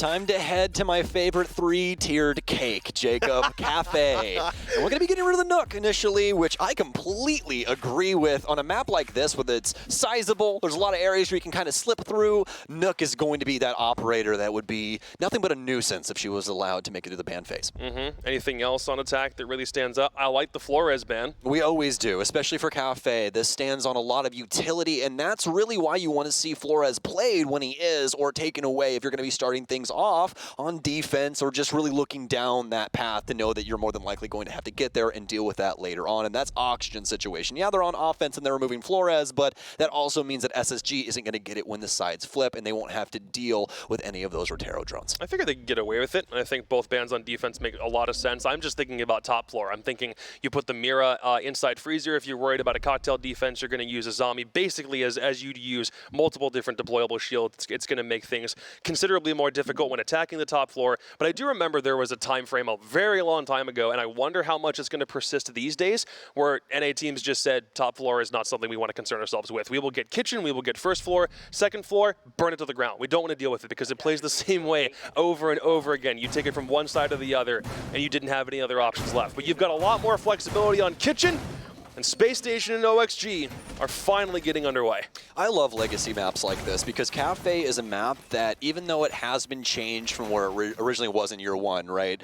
time to head to my favorite three-tiered cake, Jacob, Cafe. And we're going to be getting rid of the Nook initially, which I completely agree with. On a map like this, with it's sizable, there's a lot of areas where you can kind of slip through. Nook is going to be that operator that would be nothing but a nuisance if she was allowed to make it through the ban phase. Anything else on attack that really stands up? I like the Flores ban. We always do, especially for Cafe. This stands on a lot of utility, and that's really why you want to see Flores played when he is, or taken away if you're going to be starting things off on defense, or just really looking down that path to know that you're more than likely going to have to get there and deal with that later on. And that's Oxygen's situation. Yeah, they're on offense and they're removing Flores, but that also means that SSG isn't going to get it when the sides flip, and they won't have to deal with any of those Rotero drones. I figure they can get away with it, and I think both bans on defense make a lot of sense. I'm just thinking about top floor. I'm thinking you put the Mira inside freezer. If you're worried about a cocktail defense, you're going to use a zombie basically as you'd use multiple different deployable shields. It's going to make things considerably more difficult when attacking the top floor. But I do remember there was a time frame a very long time ago, and I wonder how much it's going to persist these days, where NA teams just said top floor is not something we want to concern ourselves with. We will get kitchen, we will get first floor, second floor, burn it to the ground. We don't want to deal with it because it plays the same way over and over again. You take it from one side to the other, and you didn't have any other options left. But you've got a lot more flexibility on kitchen, and Space Station and OXG are finally getting underway. I love legacy maps like this because Cafe is a map that, even though it has been changed from where it originally was in year one, right?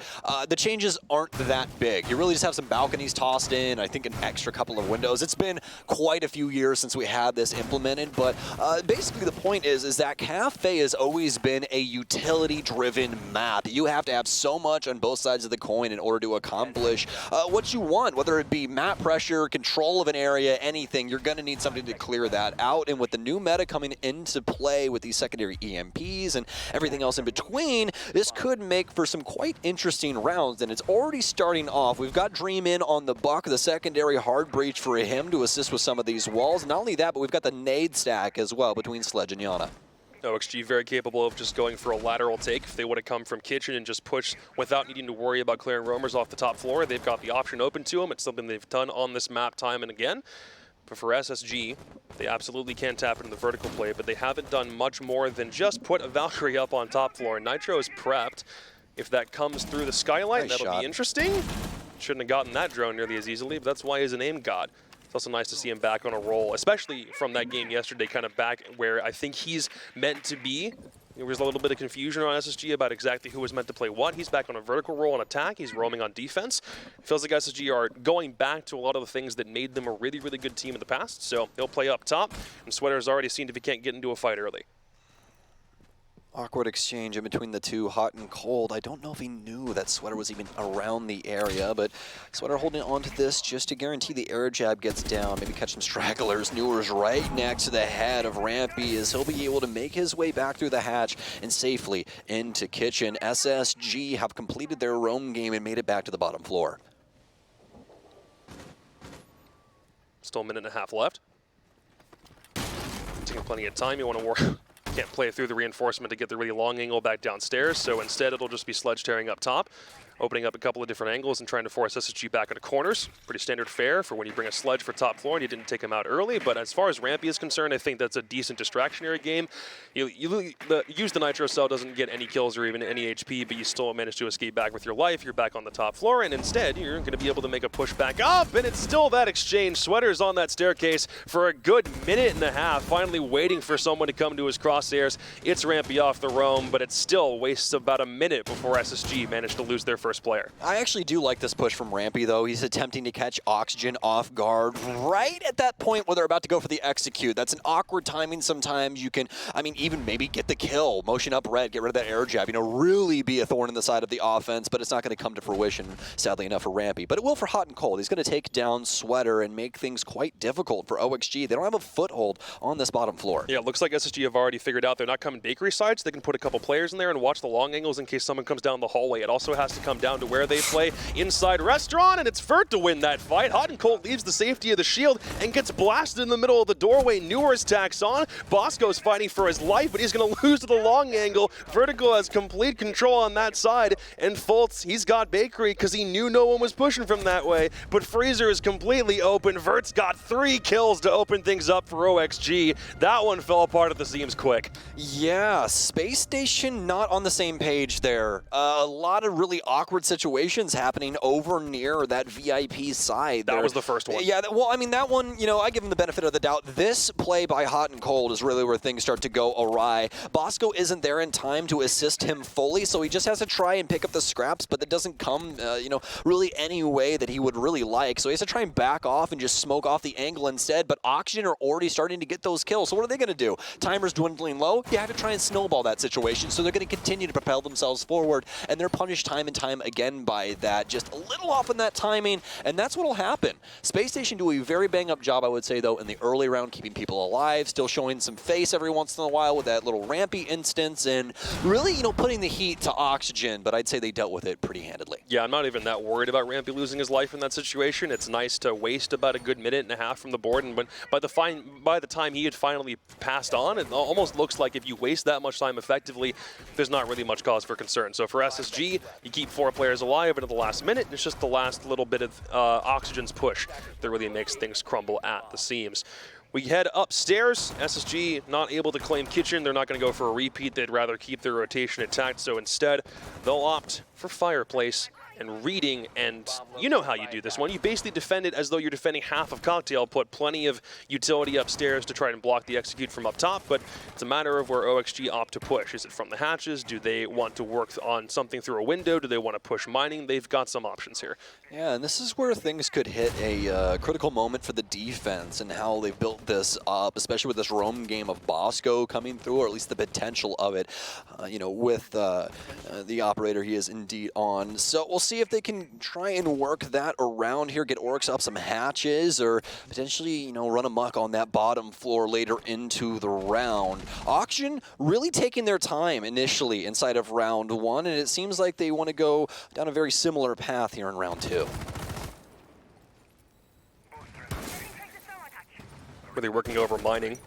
The changes aren't that big. You really just have some balconies tossed in, I think an extra couple of windows. It's been quite a few years since we had this implemented, but basically the point is that Cafe has always been a utility-driven map. You have to have so much on both sides of the coin in order to accomplish what you want, whether it be map pressure, control of an area, anything. You're going to need something to clear that out. And with the new meta coming into play with these secondary EMPs and everything else in between, this could make for some quite interesting rounds. And it's already starting off. We've got Dream in on the buck, the secondary hard breach for him to assist with some of these walls. Not only that, but we've got the nade stack as well between Sledge and Yana. OXG very capable of just going for a lateral take. If they would have come from kitchen and just pushed without needing to worry about clearing roamers off the top floor, they've got the option open to them. It's something they've done on this map time and again. But for SSG, they absolutely can tap into the vertical play, but they haven't done much more than just put a Valkyrie up on top floor. Nitro is prepped. If that comes through the skylight, that'll be interesting. Shouldn't have gotten that drone nearly as easily, but that's why he's a name god. It's also nice to see him back on a roll, especially from that game yesterday, kind of back where I think he's meant to be. There was a little bit of confusion on SSG about exactly who was meant to play what. He's back on a vertical roll on attack. He's roaming on defense. It feels like SSG are going back to a lot of the things that made them a really, really good team in the past. So he'll play up top, and Sweater's already seen if he can't get into a fight early. Awkward exchange in between the two, hot and cold. I don't know if he knew that Sweater was even around the area, but Sweater holding on to this just to guarantee the air jab gets down, maybe catch some stragglers. Newer's right next to the head of Rampy as he'll be able to make his way back through the hatch and safely into kitchen. SSG have completed their roam game and made it back to the bottom floor. Still a minute and a half left. Taking plenty of time. You want to work. Can't play through the reinforcement to get the really long angle back downstairs, so instead it'll just be Sledge tearing up top, opening up a couple of different angles and trying to force SSG back into corners. Pretty standard fare for when you bring a Sledge for top floor and you didn't take him out early, but as far as Rampy is concerned, I think that's a decent distractionary game. Use the Nitro Cell, doesn't get any kills or even any HP, but you still manage to escape back with your life. You're back on the top floor, and instead you're going to be able to make a push back up, and it's still that exchange. Sweater's on that staircase for a good minute and a half, finally waiting for someone to come to his crosshairs. It's Rampy off the roam, but it still wastes about a minute before SSG managed to lose their first player. I actually do like this push from Rampy, though. He's attempting to catch Oxygen off guard right at that point where they're about to go for the execute. That's an awkward timing sometimes. You can, I mean, even maybe get the kill, motion up red, get rid of that air jab, you know, really be a thorn in the side of the offense, but it's not going to come to fruition, sadly enough, for Rampy. But it will for Hot and Cold. He's going to take down Sweater and make things quite difficult for OXG. They don't have a foothold on this bottom floor. Yeah, it looks like SSG have already figured out they're not coming bakery side, so they can put a couple players in there and watch the long angles in case someone comes down the hallway. It also has to come come down to where they play inside restaurant, and it's Vert to win that fight. Hot and Cold leaves the safety of the shield and gets blasted in the middle of the doorway. Newers tacks on. Bosco's fighting for his life, but he's going to lose to the long angle. Vertigo has complete control on that side, and Fultz, he's got Bakery because he knew no one was pushing from that way, but Freezer is completely open. Vert's got 3 kills to open things up for OXG. That one fell apart at the seams quick. Yeah, Space Station not on the same page there. A lot of really awkward situations happening over near that VIP side. That was the first one. Yeah, well, I mean, that one, you know, I give him the benefit of the doubt. This play by Hot and Cold is really where things start to go awry. Bosco isn't there in time to assist him fully, so he just has to try and pick up the scraps, but that doesn't come, you know, really any way that he would really like. So he has to try and back off and just smoke off the angle instead, but Oxygen are already starting to get those kills. So what are they going to do? Timer's dwindling low. You have to try and snowball that situation, so they're going to continue to propel themselves forward, and they're punished time and time again by that. Just a little off in that timing, and that's what will happen. Space Station do a very bang-up job, I would say, though, in the early round, keeping people alive, still showing some face every once in a while with that little rampy instance, and really, you know, putting the heat to Oxygen, but I'd say they dealt with it pretty handedly. Yeah, I'm not even that worried about Rampy losing his life in that situation. It's nice to waste about a good minute and a half from the board, and by the time he had finally passed on, it almost looks like if you waste that much time effectively, there's not really much cause for concern. So for SSG, you keep 4 players alive into the last minute, and it's just the last little bit of Oxygen's push that really makes things crumble at the seams. We head upstairs. SSG not able to claim kitchen. They're not going to go for a repeat. They'd rather keep their rotation intact, so instead they'll opt for fireplace and reading, and you know how you do this one. You basically defend it as though you're defending half of Cocktail, put plenty of utility upstairs to try and block the execute from up top, but it's a matter of where OXG opt to push. Is it from the hatches? Do they want to work on something through a window? Do they want to push mining? They've got some options here. Yeah, and this is where things could hit a critical moment for the defense and how they've built this up, especially with this roam game of Bosco coming through, or at least the potential of it, you know, with the operator he is indeed on. So we'll see if they can try and work that around here, get Oryx up some hatches, or potentially, you know, run amok on that bottom floor later into the round. Auction really taking their time initially inside of round 1, and it seems like they want to go down a very similar path here in round 2. Really working over mining, at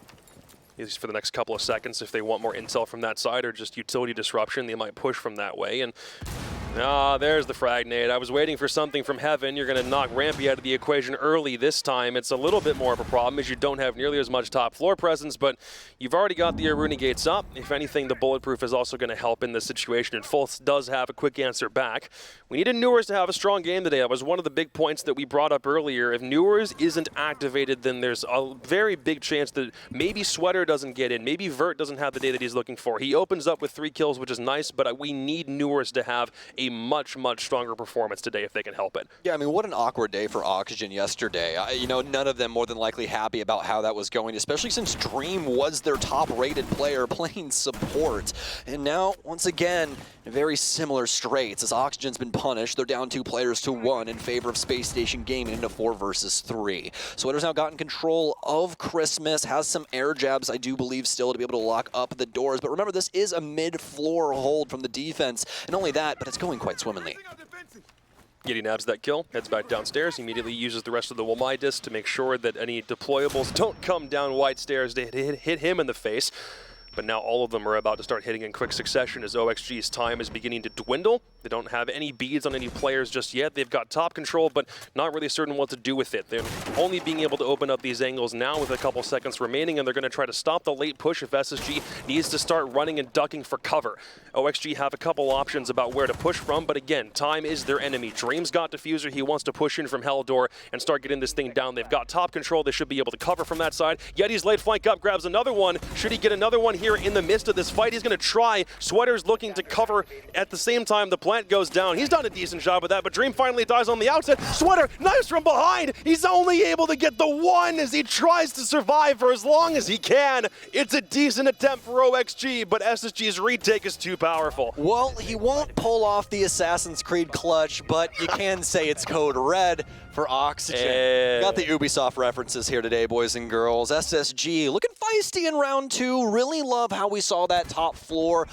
least for the next couple of seconds. If they want more intel from that side or just utility disruption, they might push from that way. And there's the frag nade. I was waiting for something from heaven. You're going to knock Rampy out of the equation early this time. It's a little bit more of a problem as you don't have nearly as much top floor presence, but you've already got the Aruni gates up. If anything, the bulletproof is also going to help in this situation, and Fultz does have a quick answer back. We needed Newers to have a strong game today. That was one of the big points that we brought up earlier. If Newers isn't activated, then there's a very big chance that maybe Sweater doesn't get in. Maybe Vert doesn't have the day that he's looking for. He opens up with 3 kills, which is nice, but we need Newers to have a much stronger performance today if they can help it. Yeah, I mean, what an awkward day for Oxygen yesterday. You know, none of them more than likely happy about how that was going, especially since Dream was their top-rated player playing support. And now, once again, very similar straits. As Oxygen's been punished, they're down 2 players to 1 in favor of Space Station Gaming into 4 versus 3. Sweater's now gotten control of Christmas, has some air jabs, I do believe, still to be able to lock up the doors. But remember, this is a mid-floor hold from the defense. And only that, but it's going quite swimmingly. Yeti nabs that kill, heads back downstairs, immediately uses the rest of the Womai disc to make sure that any deployables don't come down white stairs to hit him in the face. But now all of them are about to start hitting in quick succession as OXG's time is beginning to dwindle. They don't have any beads on any players just yet. They've got top control, but not really certain what to do with it. They're only being able to open up these angles now with a couple seconds remaining, and they're going to try to stop the late push if SSG needs to start running and ducking for cover. OXG have a couple options about where to push from, but again, time is their enemy. Dream's got Diffuser. He wants to push in from Helldoor and start getting this thing down. They've got top control. They should be able to cover from that side. Yeti's late flank up, grabs another one. Should he get another one here in the midst of this fight? He's going to try. Sweater's looking to cover at the same time. The plant goes down. He's done a decent job with that, but Dream finally dies on the outset. Sweater, knives from behind. He's only able to get the one as he tries to survive for as long as he can. It's a decent attempt for OXG, but SSG's retake is too powerful. Well, he won't pull off the Assassin's Creed clutch, but you can say it's code red for Oxygen. Got the Ubisoft references here today, boys and girls. SSG looking feisty in round 2. Really love how we saw that top floor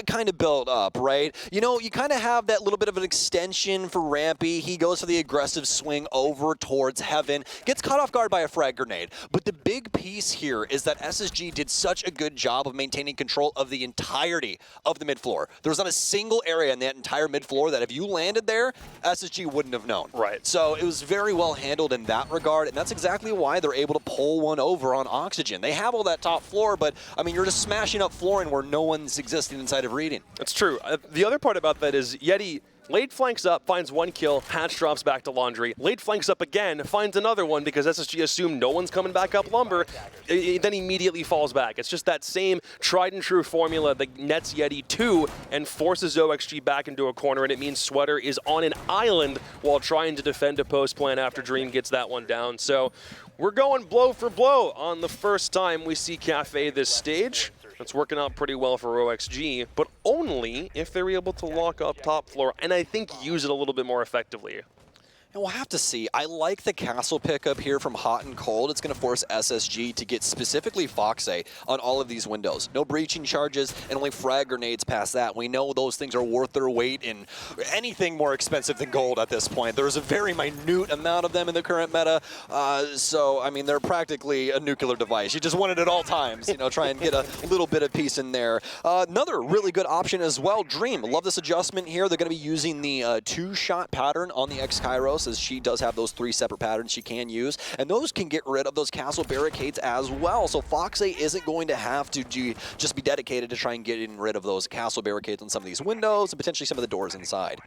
kind of build up, right? You know, you kind of have that little bit of an extension for Rampy. He goes for the aggressive swing over towards Heaven, gets caught off guard by a frag grenade. But the big piece here is that SSG did such a good job of maintaining control of the entirety of the mid floor. There was not a single area in that entire mid floor that if you landed there, SSG wouldn't have known. Right. So it was very well handled in that regard, and that's exactly why they're able to pull one over on Oxygen. They have all that top floor, but I mean, you're just smashing up flooring where no one's existing inside of reading. That's true. The other part about that is Yeti late flanks up, finds 1 kill, Hatch drops back to Laundry. Late flanks up again, finds another one because SSG assumed no one's coming back up Lumber, then immediately falls back. It's just that same tried and true formula that nets Yeti 2 and forces OXG back into a corner, and it means Sweater is on an island while trying to defend a post plan after Dream gets that one down. So we're going blow for blow on the first time we see Cafe this stage. It's working out pretty well for OXG, but only if they're able to lock up top floor and I think use it a little bit more effectively. And we'll have to see. I like the castle pickup here from Hot and Cold. It's going to force SSG to get specifically Foxay on all of these windows. No breaching charges and only frag grenades past that. We know those things are worth their weight in anything more expensive than gold at this point. There's a very minute amount of them in the current meta. So, I mean, they're practically a nuclear device. You just want it at all times, you know, try and get a little bit of peace in there. Another really good option as well, Dream. Love this adjustment here. They're going to be using the 2-shot pattern on the X-Kairos, as she does have those 3 separate patterns she can use, and those can get rid of those castle barricades as well. So Foxay isn't going to have to just be dedicated to try and getting rid of those castle barricades on some of these windows and potentially some of the doors inside.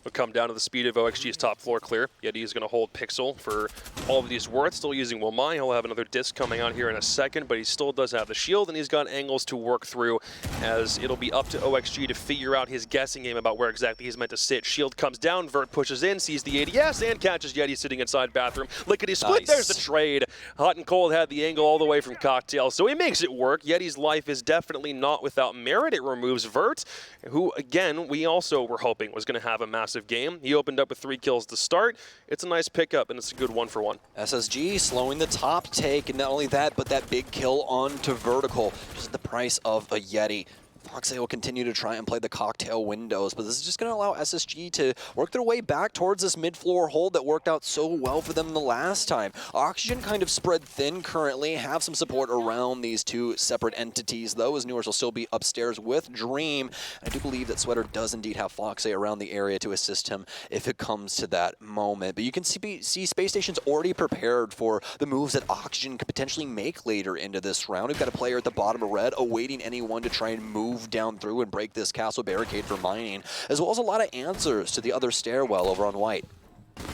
It'll come down to the speed of OXG's top floor clear. Yeti is going to hold Pixel for all of these worth. Still using Wilmai. He'll have another disc coming out here in a second, but he still does have the shield, and he's got angles to work through as it'll be up to OXG to figure out his guessing game about where exactly he's meant to sit. Shield comes down, Vert pushes in, sees the ADS, and catches Yeti sitting inside bathroom. Lickety-split, nice. There's the trade. Hot and Cold had the angle all the way from Cocktail, so he makes it work. Yeti's life is definitely not without merit. It removes Vert, who, again, we also were hoping was going to have a massive game. He opened up with 3 kills to start. It's a nice pickup, and it's a good 1-for-1. SSG slowing the top take, and not only that, but that big kill onto Vertical, just at the price of a Yeti. Foxay will continue to try and play the cocktail windows, but this is just going to allow SSG to work their way back towards this mid-floor hold that worked out so well for them the last time. Oxygen kind of spread thin currently, have some support around these 2 separate entities, though, as Newers will still be upstairs with Dream. I do believe that Sweater does indeed have Foxay around the area to assist him if it comes to that moment. But you can see Space Station's already prepared for the moves that Oxygen could potentially make later into this round. We've got a player at the bottom of red awaiting anyone to try and move down through and break this castle barricade for mining, as well as a lot of answers to the other stairwell over on white.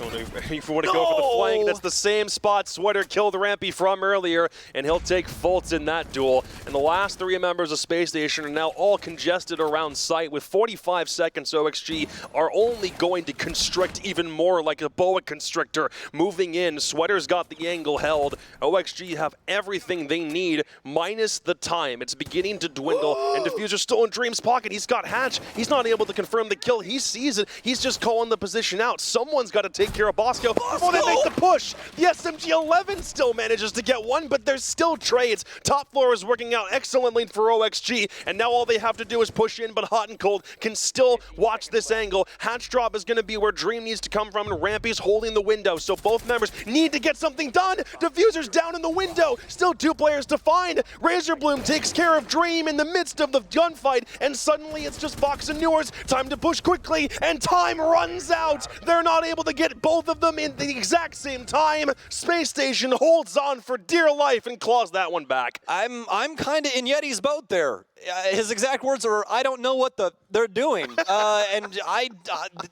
If you want to go for the flank, that's the same spot Sweater killed Rampy from earlier, and he'll take Fultz in that duel. And the last 3 members of Space Station are now all congested around site. With 45 seconds, OXG are only going to constrict even more like a boa constrictor. Moving in, Sweater's got the angle held. OXG have everything they need, minus the time. It's beginning to dwindle, and Diffuser's still in Dream's pocket. He's got Hatch. He's not able to confirm the kill. He sees it. He's just calling the position out. Someone's got to take care of Bosco before they make the push. The SMG-11 still manages to get one, but there's still trades. Top floor is working out excellently for OXG, and now all they have to do is push in, but Hot and Cold can still watch this angle. Hatch drop is going to be where Dream needs to come from, and Rampy's holding the window, so both members need to get something done. Diffuser's down in the window. Still 2 players to find. Razorbloom takes care of Dream in the midst of the gunfight, and suddenly it's just Fox and Newers. Time to push quickly, and time runs out. They're not able to get both of them in the exact same time. Space Station holds on for dear life and claws that one back. I'm kind of in Yeti's boat there. His exact words are, I don't know what they're doing. And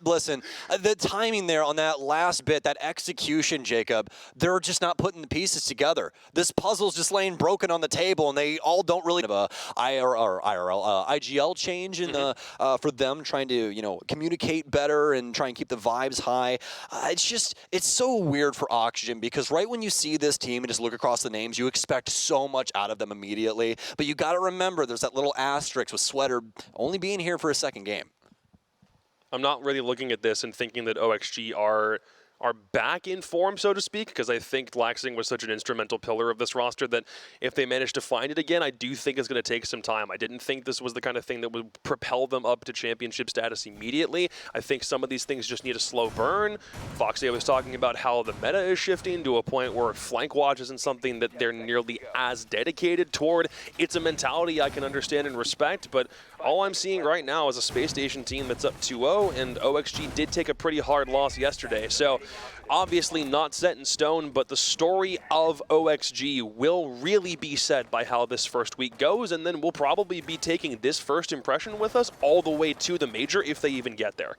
listen, the timing there on that last bit, that execution, Jacob, they're just not putting the pieces together. This puzzle's just laying broken on the table, and they all don't really have a IGL change in the for them trying to, you know, communicate better and try and keep the vibes high. It's so weird for Oxygen, because right when you see this team and just look across the names, you expect so much out of them immediately. But you got to remember, there's that little asterisk with Sweater only being here for a second game. I'm not really looking at this and thinking that OXG are are back in form, so to speak, because I think Laxing was such an instrumental pillar of this roster that if they manage to find it again, I do think it's going to take some time. I didn't think this was the kind of thing that would propel them up to championship status immediately. I think some of these things just need a slow burn. Foxy was talking about how the meta is shifting to a point where flank watch isn't something that they're nearly as dedicated toward. It's a mentality I can understand and respect, but all I'm seeing right now is a Space Station team that's up 2-0, and OXG did take a pretty hard loss yesterday. So obviously not set in stone, but the story of OXG will really be set by how this first week goes, and then we'll probably be taking this first impression with us all the way to the major if they even get there.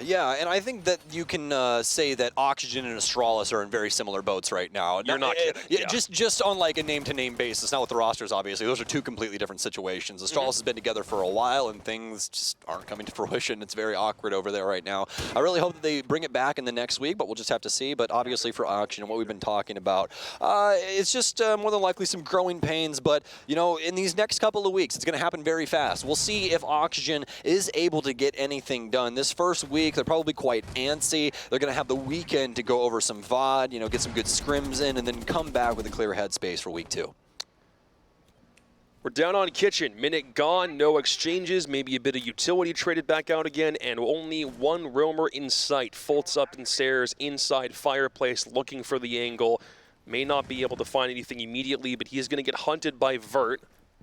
Yeah, and I think that you can say that Oxygen and Astralis are in very similar boats right now. You're not kidding. Yeah. Just on like a name-to-name basis, not with the rosters, obviously. Those are two completely different situations. Astralis has been together for a while, and things just aren't coming to fruition. It's very awkward over there right now. I really hope that they bring it back in the next week, but we'll just have to see. But obviously for Oxygen, what we've been talking about, it's just more than likely some growing pains. But, you know, in these next couple of weeks, it's going to happen very fast. We'll see if Oxygen is able to get anything done. This first week, they're probably quite antsy. They're going to have the weekend to go over some VOD, you know, get some good scrims in, and then come back with a clear headspace for week 2. We're down on Kitchen. Minute gone, no exchanges, maybe a bit of utility traded back out again, and only one roamer in sight. Fultz up in stairs, inside fireplace, looking for the angle. May not be able to find anything immediately, but he is going to get hunted by Vert.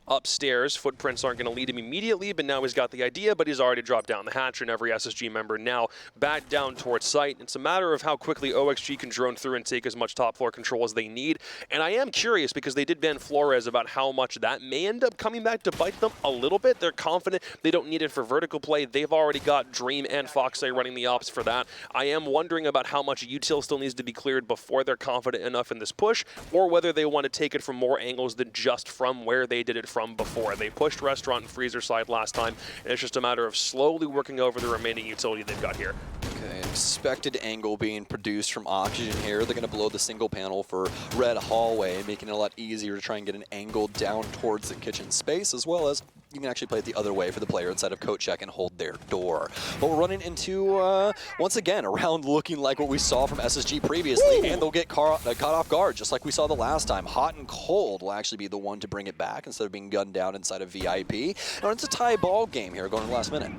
Upstairs, footprints aren't going to lead him immediately, but now he's got the idea, but he's already dropped down the hatch, and every SSG member now back down towards site. It's a matter of how quickly OXG can drone through and take as much top floor control as they need. And I am curious, because they did ban Flores, about how much that may end up coming back to bite them a little bit. They're confident they don't need it for vertical play. They've already got Dream and Foxay running the ops for that. I am wondering about how much util still needs to be cleared before they're confident enough in this push, or whether they want to take it from more angles than just from where they did it from before. They pushed Restaurant and Freezer side last time, and it's just a matter of slowly working over the remaining utility they've got here. Okay, an expected angle being produced from Oxygen here. They're going to blow the single panel for Red Hallway, making it a lot easier to try and get an angle down towards the kitchen space, as well as you can actually play it the other way for the player inside of coat check and hold their door. But we're running into, once again, a round looking like what we saw from SSG previously, and they'll get caught off guard, just like we saw the last time. Hot and Cold will actually be the one to bring it back instead of being gunned down inside of VIP. And it's a tie ball game here going to the last minute.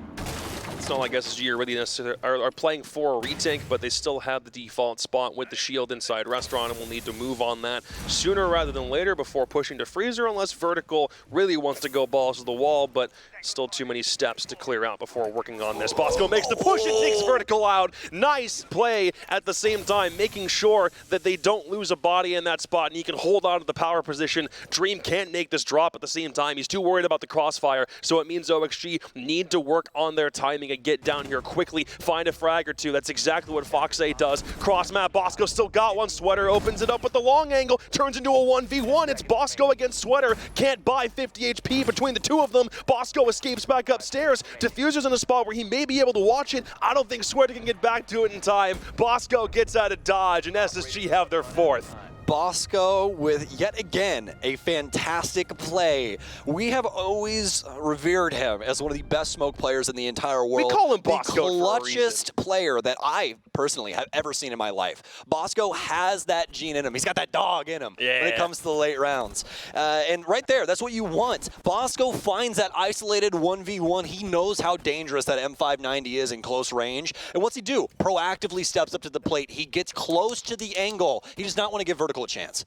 It's not like SSG are really necessarily are playing for a retake, but they still have the default spot with the shield inside Restaurant, and will need to move on that sooner rather than later before pushing to Freezer, unless Vertical really wants to go balls to the wall, but still too many steps to clear out before working on this. Bosco makes the push and takes Vertical out. Nice play at the same time, making sure that they don't lose a body in that spot, and he can hold on to the power position. Dream can't make this drop at the same time. He's too worried about the crossfire, so it means OXG need to work on their timing and get down here quickly, find a frag or two. That's exactly what Foxay does. Cross map, Bosco still got one. Sweater opens it up with the long angle, turns into a 1v1. It's Bosco against Sweater. Can't buy 50 HP between the two of them. Bosco escapes back upstairs. Diffuser's in a spot where he may be able to watch it. I don't think Sweater can get back to it in time. Bosco gets out of dodge, and SSG have their fourth. Bosco with, yet again, a fantastic play. We have always revered him as one of the best smoke players in the entire world. We call him Bosco the clutchest player that I personally have ever seen in my life. Bosco has that gene in him. He's got that dog in him when it comes to the late rounds. And right there, that's what you want. Bosco finds that isolated 1v1. He knows how dangerous that M590 is in close range. And what's he do? Proactively steps up to the plate. He gets close to the angle. He does not want to give Vertical a chance.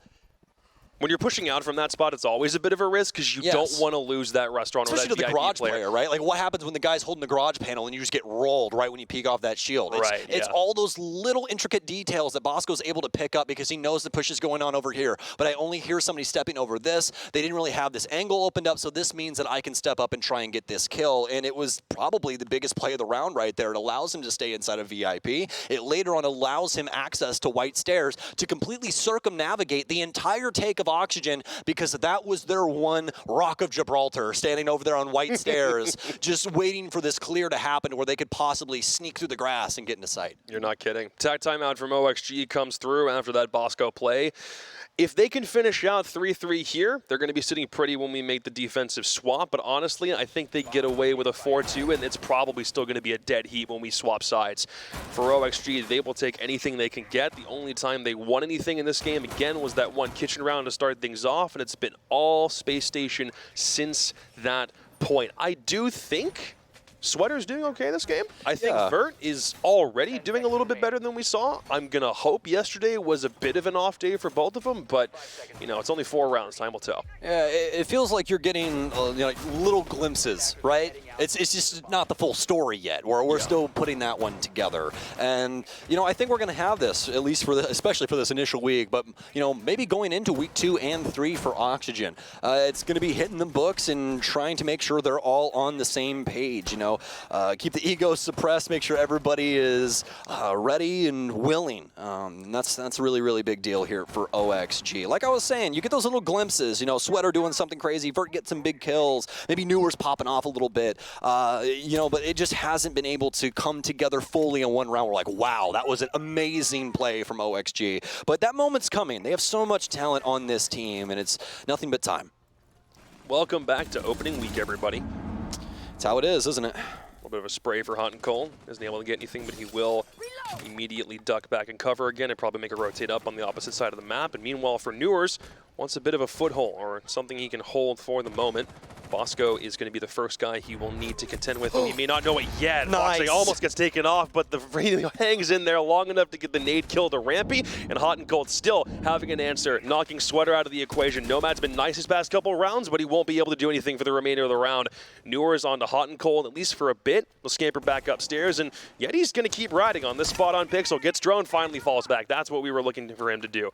When you're pushing out from that spot, it's always a bit of a risk because you don't want to lose that Restaurant especially or that to the VIP garage player, right? Like, what happens when the guy's holding the garage panel and you just get rolled right when you peek off that shield? It's all those little intricate details that Bosco's able to pick up because he knows the push is going on over here. But I only hear somebody stepping over this. They didn't really have this angle opened up, so this means that I can step up and try and get this kill. And it was probably the biggest play of the round right there. It allows him to stay inside of VIP. It later on allows him access to White Stairs to completely circumnavigate the entire take of of Oxygen because that was their one Rock of Gibraltar standing over there on white stairs, just waiting for this clear to happen where they could possibly sneak through the grass and get into sight. You're not kidding. Tag timeout from OXG comes through after that Bosco play. If they can finish out 3-3 here, they're going to be sitting pretty when we make the defensive swap. But honestly, I think they get away with a 4-2, and it's probably still going to be a dead heat when we swap sides. For OXG, they will take anything they can get. The only time they won anything in this game, again, was that one kitchen round to start things off, and it's been all Space Station since that point. I do think Sweater's doing okay this game. I think Vert is already doing a little bit better than we saw. I'm going to hope yesterday was a bit of an off day for both of them, but, you know, it's only 4 rounds. Time will tell. Yeah, it feels like you're getting like little glimpses, right? It's just not the full story yet. We're still putting that one together. And, you know, I think we're going to have this, at least for especially for this initial week, but, you know, maybe going into week 2 and 3 for Oxygen. It's going to be hitting the books and trying to make sure they're all on the same page, you know. Keep the ego suppressed, make sure everybody is ready and willing. And that's a really, really big deal here for OXG. Like I was saying, you get those little glimpses, you know, Sweater doing something crazy, Vert gets some big kills, maybe Newer's popping off a little bit, you know, but it just hasn't been able to come together fully in one round. We're like, wow, that was an amazing play from OXG. But that moment's coming. They have so much talent on this team, and it's nothing but time. Welcome back to opening week, everybody. That's how it is, isn't it? A little bit of a spray for Hot and Cold. Isn't able to get anything, but he will immediately duck back and cover again and probably make a rotate up on the opposite side of the map. And meanwhile, for Newers, wants a bit of a foothold or something he can hold for the moment. Bosco is going to be the first guy he will need to contend with. He may not know it yet. Nice. Foxy almost gets taken off, but the radio hangs in there long enough to get the nade kill to Rampy, and Hot and Cold still having an answer, knocking Sweater out of the equation. Nomad's been nice his past couple rounds, but he won't be able to do anything for the remainder of the round. Newer is on to Hot and Cold, at least for a bit. We'll scamper back upstairs, and Yeti's going to keep riding on this spot on Pixel. Gets drone, finally falls back. That's what we were looking for him to do.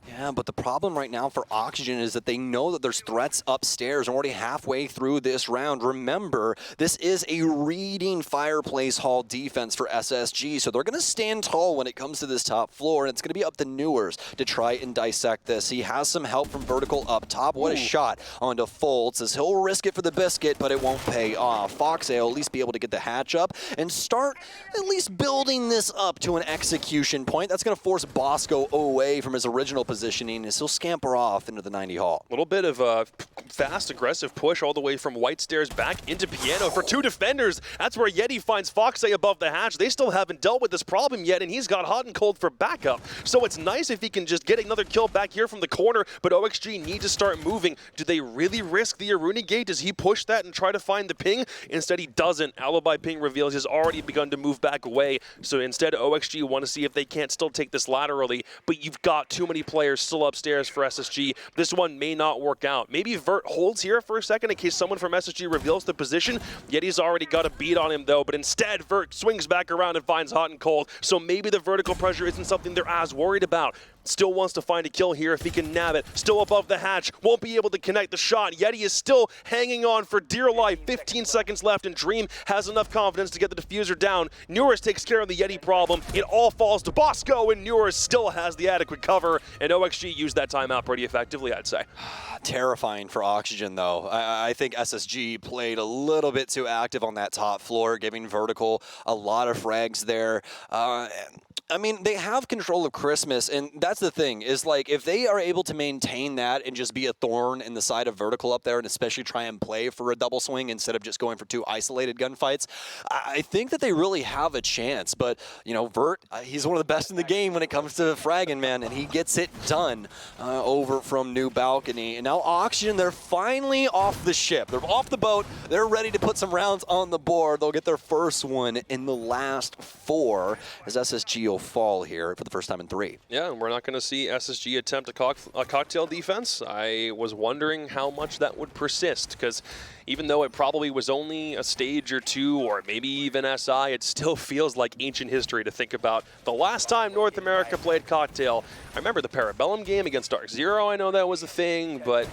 Yeah, but the problem right now for Oxygen is that they know that there's threats upstairs. Already halfway through this round. Remember, this is a reading fireplace hall defense for SSG, so they're going to stand tall when it comes to this top floor, and it's going to be up to Newers to try and dissect this. He has some help from Vertical up top. What a shot onto Foltz as he'll risk it for the biscuit, but it won't pay off. Fox will at least be able to get the hatch up and start at least building this up to an execution point. That's going to force Bosco away from his original positioning as he'll scamper off into the 90 hall. A little bit of a fast, aggressive push all the way from White Stairs back into Piano for 2 defenders. That's where Yeti finds Foxay above the hatch. They still haven't dealt with this problem yet, and he's got Hot and Cold for backup. So it's nice if he can just get another kill back here from the corner, but OXG need to start moving. Do they really risk the Aruni gate? Does he push that and try to find the ping? Instead, he doesn't. Alibi ping reveals he's already begun to move back away. So instead, OXG want to see if they can't still take this laterally, but you've got too many players still upstairs for SSG. This one may not work out. Maybe Vert holds here for a second in case someone from SSG reveals the position. Yeti's already got a beat on him though, but instead Vert swings back around and finds Hot and Cold. So maybe the vertical pressure isn't something they're as worried about. Still wants to find a kill here if he can nab it. Still above the hatch. Won't be able to connect the shot. Yeti is still hanging on for dear life. 15 seconds left, and Dream has enough confidence to get the diffuser down. Newers takes care of the Yeti problem. It all falls to Bosco, and Newers still has the adequate cover. And OXG used that timeout pretty effectively, I'd say. Terrifying for Oxygen, though. I think SSG played a little bit too active on that top floor, giving Vertical a lot of frags there. I mean, they have control of Christmas, and that's the thing, is like, if they are able to maintain that and just be a thorn in the side of Vertical up there, and especially try and play for a double swing instead of just going for 2 isolated gunfights, I think that they really have a chance. But, you know, Vert, he's one of the best in the game when it comes to fragging, man, and he gets it done over from New Balcony. And now Oxygen, they're finally off the ship. They're off the boat. They're ready to put some rounds on the board. They'll get their first one in the last 4 as SSG will fall here for the first time in 3. Yeah, and we're not going to see SSG attempt a cocktail defense. I was wondering how much that would persist, because even though it probably was only a stage or 2 or maybe even SI, it still feels like ancient history to think about the last time North America played cocktail. I remember the Parabellum game against DarkZero. I know that was a thing, but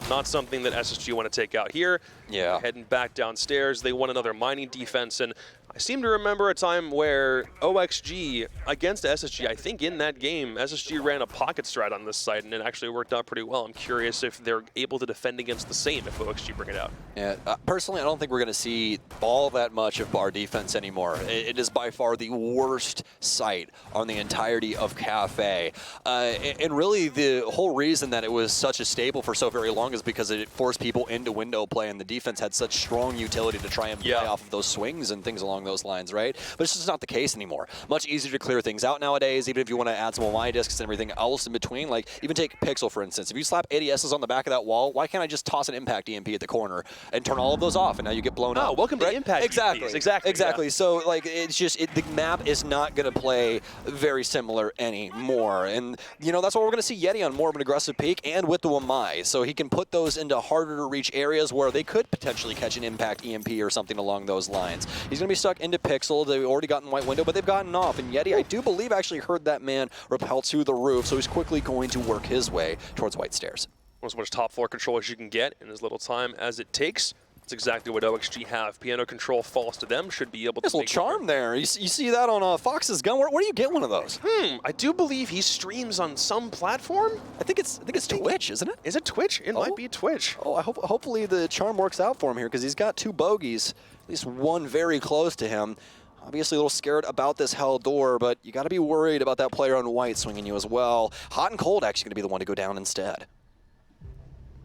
Not something that SSG want to take out here. Yeah. Heading back downstairs, they want another mining defense, and I seem to remember a time where OXG against SSG, I think in that game, SSG ran a pocket strat on this side, and it actually worked out pretty well. I'm curious if they're able to defend against the same if OXG bring it out. Yeah, personally, I don't think we're going to see all that much of bar defense anymore. It is by far the worst sight on the entirety of Cafe. And really, the whole reason that it was such a staple for so very long is because it forced people into window play, and the defense had such strong utility to try and play off of those swings and things along those lines, right? But it's just not the case anymore. Much easier to clear things out nowadays, even if you want to add some OI discs and everything else in between. Like, even take Pixel, for instance. If you slap ADSs on the back of that wall, why can't I just toss an Impact EMP at the corner and turn all of those off, and now you get blown up? Welcome to Impact Exactly. EMPs. Exactly. Yeah. So, like, it's just, the map is not going to play very similar anymore. And, you know, that's why we're going to see Yeti on more of an aggressive peak and with the Wamai. So he can put those into harder to reach areas where they could potentially catch an Impact EMP or something along those lines. He's going to be stuck into Pixel. They've already gotten white window, but they've gotten off. And Yeti, I do believe, actually heard that man rappel to the roof, so he's quickly going to work his way towards white stairs. As much top floor control as you can get in as little time as it takes. That's exactly what OXG have. Piano control falls to them, should be able to. There's a little charm there. You see that on Fox's gun. Where do you get one of those? I do believe he streams on some platform. I think it's Twitch, isn't it? Is it Twitch? It might be Twitch. Oh, hopefully the charm works out for him here, because he's got 2 bogeys, at least one very close to him. Obviously a little scared about this hell door, but you got to be worried about that player on white swinging you as well. Hot and Cold actually going to be the one to go down instead.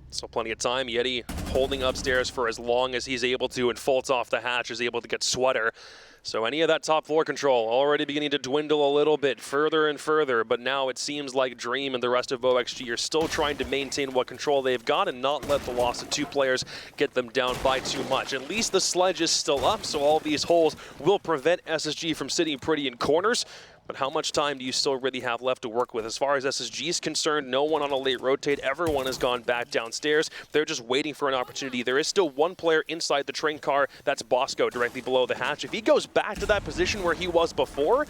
So plenty of time. Yeti holding upstairs for as long as he's able to, and Fultz off the hatch is able to get Sweater. So any of that top floor control already beginning to dwindle a little bit further and further, but now it seems like Dream and the rest of OXG are still trying to maintain what control they've got and not let the loss of 2 players get them down by too much. At least the sledge is still up, so all these holes will prevent SSG from sitting pretty in corners. But how much time do you still really have left to work with? As far as SSG is concerned, no one on a late rotate. Everyone has gone back downstairs. They're just waiting for an opportunity. There is still one player inside the train car. That's Bosco directly below the hatch. If he goes back to that position where he was before,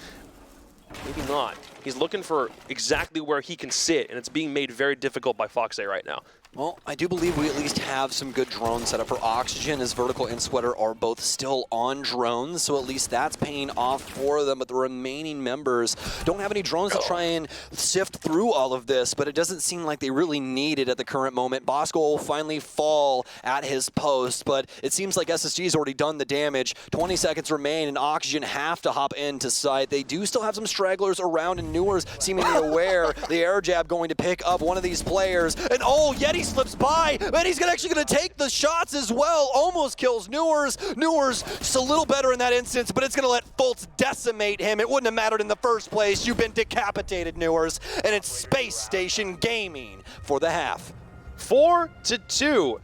maybe not. He's looking for exactly where he can sit, and it's being made very difficult by Foxe right now. Well, I do believe we at least have some good drones set up for Oxygen, as Vertical and Sweater are both still on drones, so at least that's paying off for them, but the remaining members don't have any drones to try and sift through all of this, but it doesn't seem like they really need it at the current moment. Bosco will finally fall at his post, but it seems like SSG's already done the damage. 20 seconds remain, and Oxygen have to hop into sight. They do still have some stragglers around, and Newers seemingly aware the air jab going to pick up one of these players, and oh, Yeti slips by, and he's actually going to take the shots as well. Almost kills Newers. Newers just a little better in that instance, but it's going to let Fultz decimate him. It wouldn't have mattered in the first place. You've been decapitated, Newers, and it's Space Station Gaming for the half. 4-2.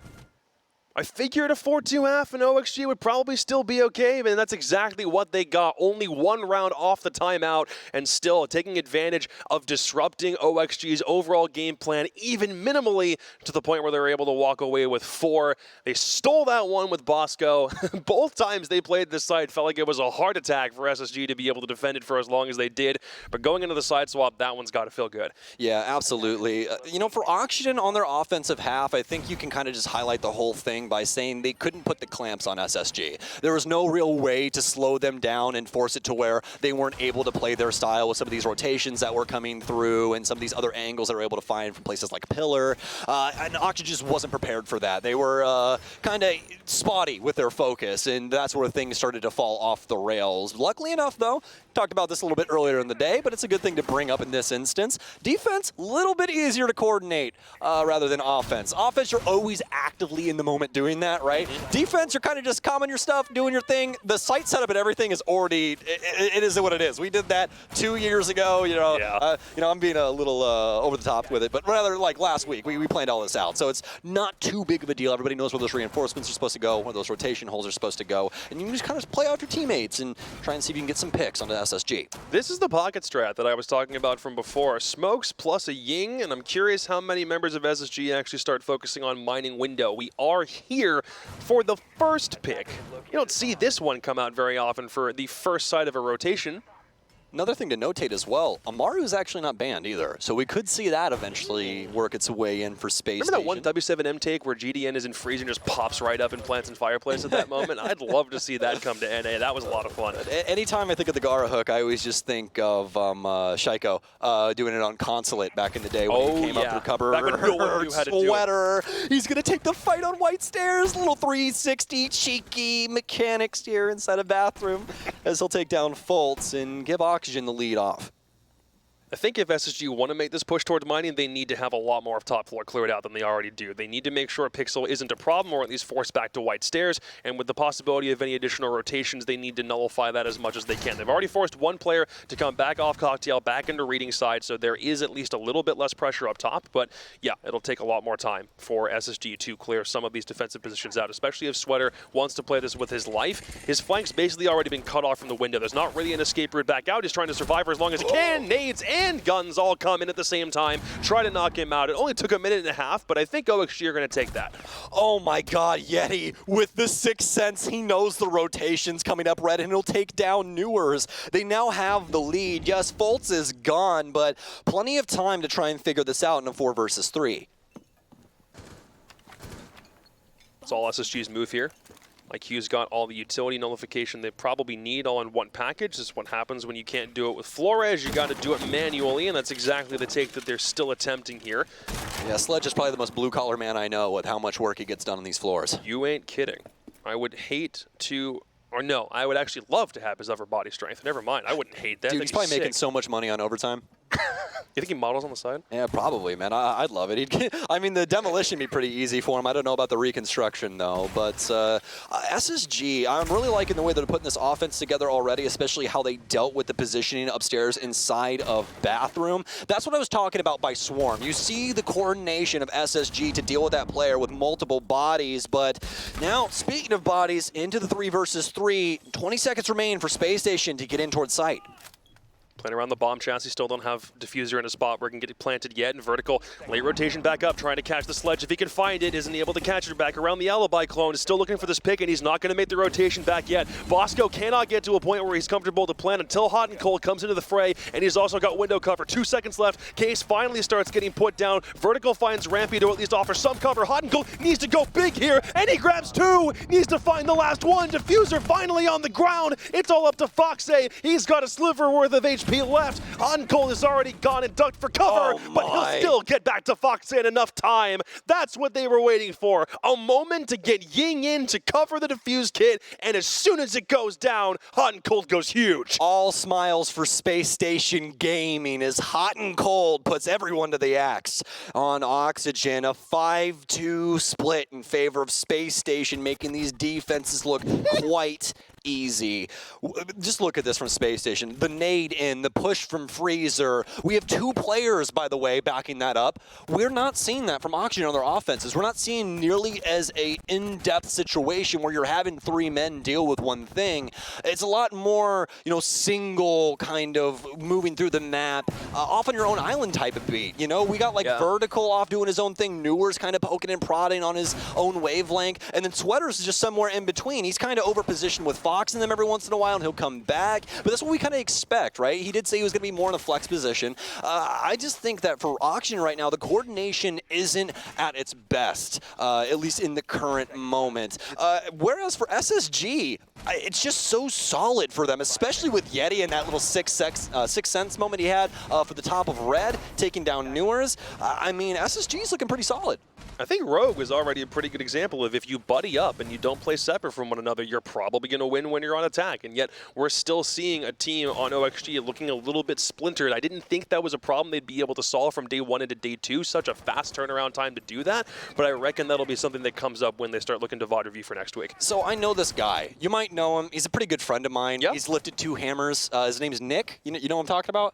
I figured a 4-2 half and OXG would probably still be okay, but that's exactly what they got. Only 1 round off the timeout, and still taking advantage of disrupting OXG's overall game plan, even minimally, to the point where they were able to walk away with 4. They stole that one with Bosco. Both times they played this side, felt like it was a heart attack for SSG to be able to defend it for as long as they did. But going into the side swap, that one's got to feel good. Yeah, absolutely. You know, for Oxygen on their offensive half, I think you can kind of just highlight the whole thing by saying they couldn't put the clamps on SSG. There was no real way to slow them down and force it to where they weren't able to play their style with some of these rotations that were coming through and some of these other angles that were able to find from places like Pillar. And Oxygen just wasn't prepared for that. They were kind of spotty with their focus, and that's where things started to fall off the rails. Luckily enough, though, talked about this a little bit earlier in the day, but it's a good thing to bring up in this instance. Defense, a little bit easier to coordinate rather than offense. Offense, you're always actively in the moment doing that, right? Defense, you're kind of just calming your stuff, doing your thing. The site setup and everything is already, it is what it is. We did that 2 years ago, you know. Yeah. You know, I'm being a little over the top with it, but rather like last week, we planned all this out. So it's not too big of a deal. Everybody knows where those reinforcements are supposed to go, where those rotation holes are supposed to go, and you can just kind of play out your teammates and try and see if you can get some picks onto SSG. This is the pocket strat that I was talking about from before. Smokes plus a Ying, and I'm curious how many members of SSG actually start focusing on mining window. We are here for the first pick. You don't see this one come out very often for the first side of a rotation. Another thing to notate as well, Amaru is actually not banned either, so we could see that eventually work its way in for Space Remember that Station. one W7M take where GDN is in freeze and just pops right up and plants in Fireplace at that moment? I'd love to see that come to NA. That was a lot of fun. Anytime I think of the Gara hook, I always just think of Shaiko doing it on Consulate back in the day when he came up to cover back when no one knew how to do it. Sweater. He's going to take the fight on White Stairs. Little 360 cheeky mechanics here inside a bathroom as he'll take down Fultz and give Oxygen the lead off. I think if SSG want to make this push towards mining, they need to have a lot more of top floor cleared out than they already do. They need to make sure Pixel isn't a problem, or at least force back to White Stairs, and with the possibility of any additional rotations, they need to nullify that as much as they can. They've already forced one player to come back off Cocktail, back into reading side, so there is at least a little bit less pressure up top, but yeah, it'll take a lot more time for SSG to clear some of these defensive positions out, especially if Sweater wants to play this with his life. His flank's basically already been cut off from the window. There's not really an escape route back out. He's trying to survive for as long as he can. Nades and guns all come in at the same time, try to knock him out. It only took a minute and a half, but I think OXG are going to take that. Oh my god, Yeti with the Sixth Sense. He knows the rotations coming up red, and he'll take down Newers. They now have the lead. Yes, Fultz is gone, but plenty of time to try and figure this out in a 4 versus 3. That's all SSG's move here. IQ's got all the utility nullification they probably need all in one package. This is what happens when you can't do it with Flores. You got to do it manually, and that's exactly the take that they're still attempting here. Yeah, Sledge is probably the most blue-collar man I know with how much work he gets done on these floors. You ain't kidding. I would hate to, or no, I would actually love to have his upper body strength. Never mind, I wouldn't hate that. Dude, he's probably making so much money on overtime. You think he models on the side? Yeah, probably, man. I'd love it. I mean, the demolition would be pretty easy for him. I don't know about the reconstruction, though. But SSG, I'm really liking the way they're putting this offense together already, especially how they dealt with the positioning upstairs inside of Bathroom. That's what I was talking about by Swarm. You see the coordination of SSG to deal with that player with multiple bodies. But now, speaking of bodies, into the 3 versus 3, 20 seconds remain for Space Station to get in towards site. Playing around the bomb chassis, still don't have Diffuser in a spot where it can get it planted yet. And Vertical, late rotation back up, trying to catch the Sledge. If he can find it, isn't able to catch it back around the Alibi clone. Is still looking for this pick, and he's not going to make the rotation back yet. Bosco cannot get to a point where he's comfortable to plant until Hot and Cold comes into the fray, and he's also got window cover. 2 seconds left. Case finally starts getting put down. Vertical finds Rampy to at least offer some cover. Hot and Cold needs to go big here, and he grabs 2. Needs to find the last one. Diffuser finally on the ground. It's all up to Foxay. He's got a sliver worth of HP left. Uncole is already gone and ducked for cover, but he'll still get back to Fox in enough time. That's what they were waiting for. A moment to get Ying in to cover the defuse kit, and as soon as it goes down, Hot and Cold goes huge. All smiles for Space Station Gaming as Hot and Cold puts everyone to the axe on Oxygen. A 5-2 split in favor of Space Station, making these defenses look quite easy. Just look at this from Space Station. The nade in, the push from Freezer. We have 2 players, by the way, backing that up. We're not seeing that from Oxygen on their offenses. We're not seeing nearly as a in-depth situation where you're having 3 men deal with one thing. It's a lot more, you know, single kind of moving through the map, off on your own island type of beat. You know, we got like Vertical off doing his own thing. Newer's kind of poking and prodding on his own wavelength. And then Sweater's just somewhere in between. He's kind of over-positioned with Fox in them every once in a while, and he'll come back. But that's what we kind of expect, right? He did say he was going to be more in a flex position. I just think that for Oxygen right now, the coordination isn't at its best, at least in the current moment. Whereas for SSG, it's just so solid for them, especially with Yeti and that little Sixth Sense moment he had for the top of red, taking down Newers. I mean, SSG's looking pretty solid. I think Rogue is already a pretty good example of if you buddy up and you don't play separate from one another, you're probably going to win when you're on attack. And yet we're still seeing a team on OXG looking a little bit splintered. I didn't think that was a problem they'd be able to solve from day 1 into day 2. Such a fast turnaround time to do that. But I reckon that'll be something that comes up when they start looking to VOD review for next week. So I know this guy. You might know him. He's a pretty good friend of mine. Yep. He's lifted 2 hammers. His name's Nick. You know what I'm talking about?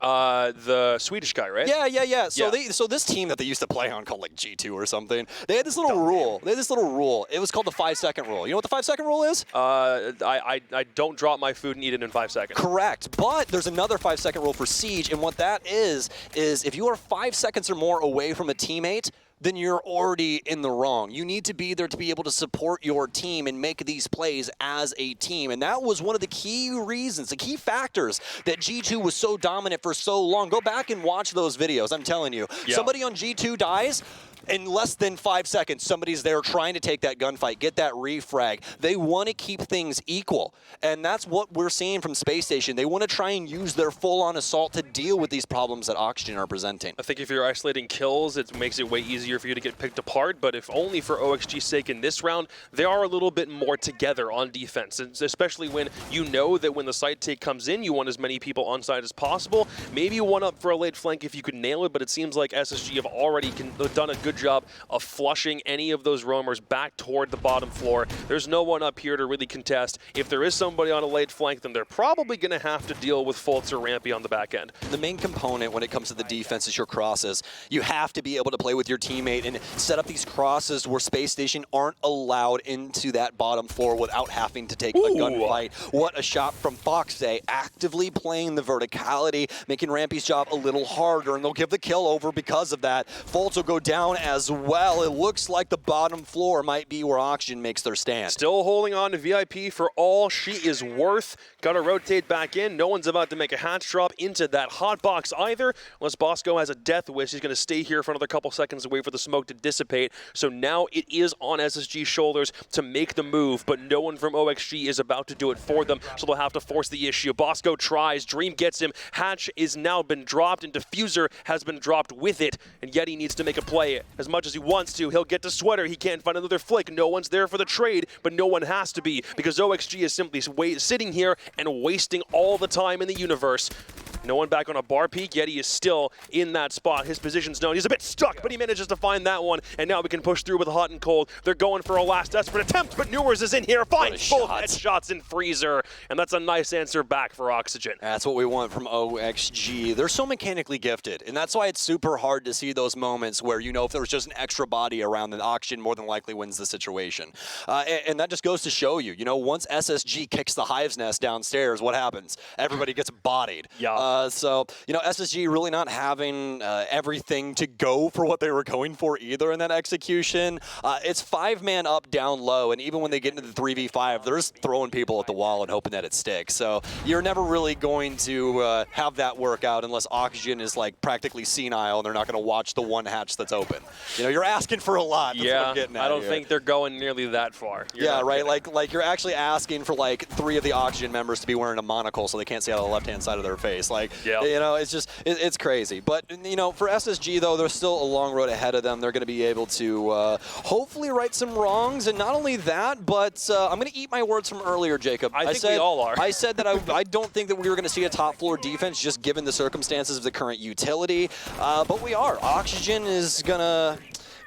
The Swedish guy, right? Yeah. So this team that they used to play on called like G2 or something, they had this little rule. They had this little rule. It was called the 5-second rule. You know what the 5-second rule is? I don't drop my food and eat it in 5 seconds. Correct. But there's another 5-second rule for Siege, and what that is if you are 5 seconds or more away from a teammate, then you're already in the wrong. You need to be there to be able to support your team and make these plays as a team. And that was one of the key reasons, the key factors that G2 was so dominant for so long. Go back and watch those videos, I'm telling you. Yeah. Somebody on G2 dies, in less than 5 seconds, somebody's there trying to take that gunfight, get that refrag. They want to keep things equal. And that's what we're seeing from Space Station. They want to try and use their full-on assault to deal with these problems that Oxygen are presenting. I think if you're isolating kills, it makes it way easier for you to get picked apart, but if only for OXG's sake in this round, they are a little bit more together on defense, and especially when you know that when the site take comes in, you want as many people on site as possible. Maybe one up for a late flank if you could nail it, but it seems like SSG have already done a good job of flushing any of those roamers back toward the bottom floor. There's no one up here to really contest. If there is somebody on a late flank, then they're probably going to have to deal with Fultz or Rampy on the back end. The main component when it comes to the defense is your crosses. You have to be able to play with your teammate and set up these crosses where Space Station aren't allowed into that bottom floor without having to take a gunfight. What a shot from Foxay, actively playing the verticality, making Rampy's job a little harder, and they'll give the kill over because of that. Fultz will go down as well. It looks like the bottom floor might be where Oxygen makes their stand. Still holding on to VIP for all she is worth. Got to rotate back in. No one's about to make a hatch drop into that hot box either. Unless Bosco has a death wish, he's going to stay here for another couple seconds and wait for the smoke to dissipate. So now it is on SSG's shoulders to make the move, but no one from OXG is about to do it for them, so they'll have to force the issue. Bosco tries, Dream gets him. Hatch is now been dropped, and Diffuser has been dropped with it, and yet he needs to make a play. As much as he wants to, he'll get to Sweater. He can't find another flick. No one's there for the trade, but no one has to be, because OXG is simply sitting here and wasting all the time in the universe. No one back on a bar peak, yet he is still in that spot. His position's known. He's a bit stuck, but he manages to find that one, and now we can push through with hot and cold. They're going for a last desperate attempt, but Newers is in here, finds both headshots in Freezer, and that's a nice answer back for Oxygen. That's what we want from OXG. They're so mechanically gifted, and that's why it's super hard to see those moments where, you know, if there's just an extra body around, then Oxygen more than likely wins the situation. And that just goes to show you, once SSG kicks the Hive's Nest downstairs, what happens? Everybody gets bodied. Yeah. So, SSG really not having everything to go for what they were going for either in that execution. It's 5-man up, down low, and even when they get into the 3v5, they're just throwing people at the wall and hoping that it sticks. So you're never really going to have that work out unless Oxygen is like practically senile and they're not going to watch the one hatch that's open. You're asking for a lot. That's what I'm getting at I don't here. think they're going nearly that far. Yeah, right. Like you're actually asking for like 3 of the Oxygen members to be wearing a monocle so they can't see out of the left-hand side of their face. It's just, it's crazy. But, for SSG, though, there's still a long road ahead of them. They're going to be able to hopefully right some wrongs. And not only that, but I'm going to eat my words from earlier, Jacob. I think we all are. I said that I don't think that we were going to see a top-floor defense just given the circumstances of the current utility. But we are. Oxygen is going to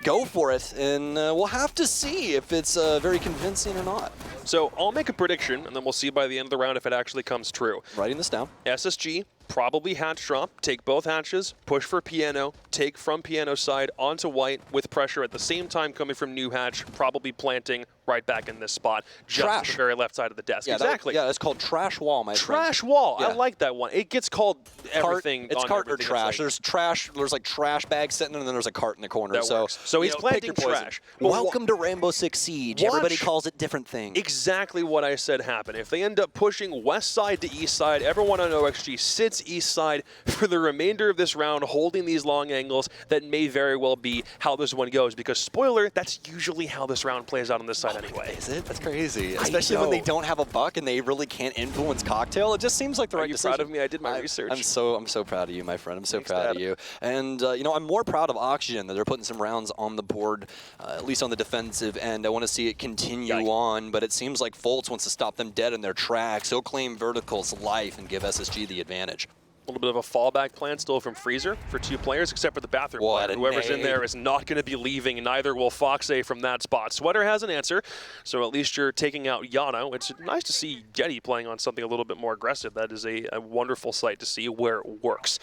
go for it, and we'll have to see if it's very convincing or not. So I'll make a prediction, and then we'll see by the end of the round if it actually comes true. Writing this down. SSG, probably hatch drop, take both hatches, push for Piano, take from Piano side onto White with pressure at the same time coming from New Hatch, probably planting right back in this spot, just at the very left side of the desk. Yeah, exactly. It's called trash wall, my friend. Trash wall. Yeah. I like that one. It gets called everything. It's on cart or everything. trash. There's trash. There's like trash bags sitting there, and then there's a cart in the corner. That works. So he's planting trash. Welcome to Rainbow Six Siege. Everybody calls it different things. Exactly what I said happened. If they end up pushing west side to east side, everyone on OXG sits east side for the remainder of this round, holding these long angles. That may very well be how this one goes, because spoiler, that's usually how this round plays out on this side anyway. Is it? That's crazy. Especially when they don't have a buck and they really can't influence cocktail. It just seems like the right decision. Are you proud of me? I did my research. I'm so proud of you, my friend. I'm so proud of you. And I'm more proud of Oxygen that they're putting some rounds on the board, at least on the defensive end. I want to see it continue on, but it seems like Fultz wants to stop them dead in their tracks. He'll claim Vertical's life and give SSG the advantage. A little bit of a fallback plan still from Freezer for 2 players, except for the bathroom player. Whoever's in there is not going to be leaving, neither will Foxay from that spot. Sweater has an answer, so at least you're taking out Yano. It's nice to see Getty playing on something a little bit more aggressive. That is a wonderful sight to see where it works.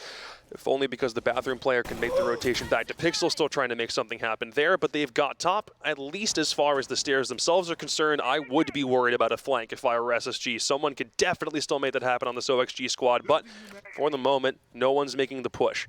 If only because the bathroom player can make the rotation back to Pixel, still trying to make something happen there, but they've got top. At least as far as the stairs themselves are concerned, I would be worried about a flank if I were SSG. Someone could definitely still make that happen on this OXG squad, but for the moment, no one's making the push.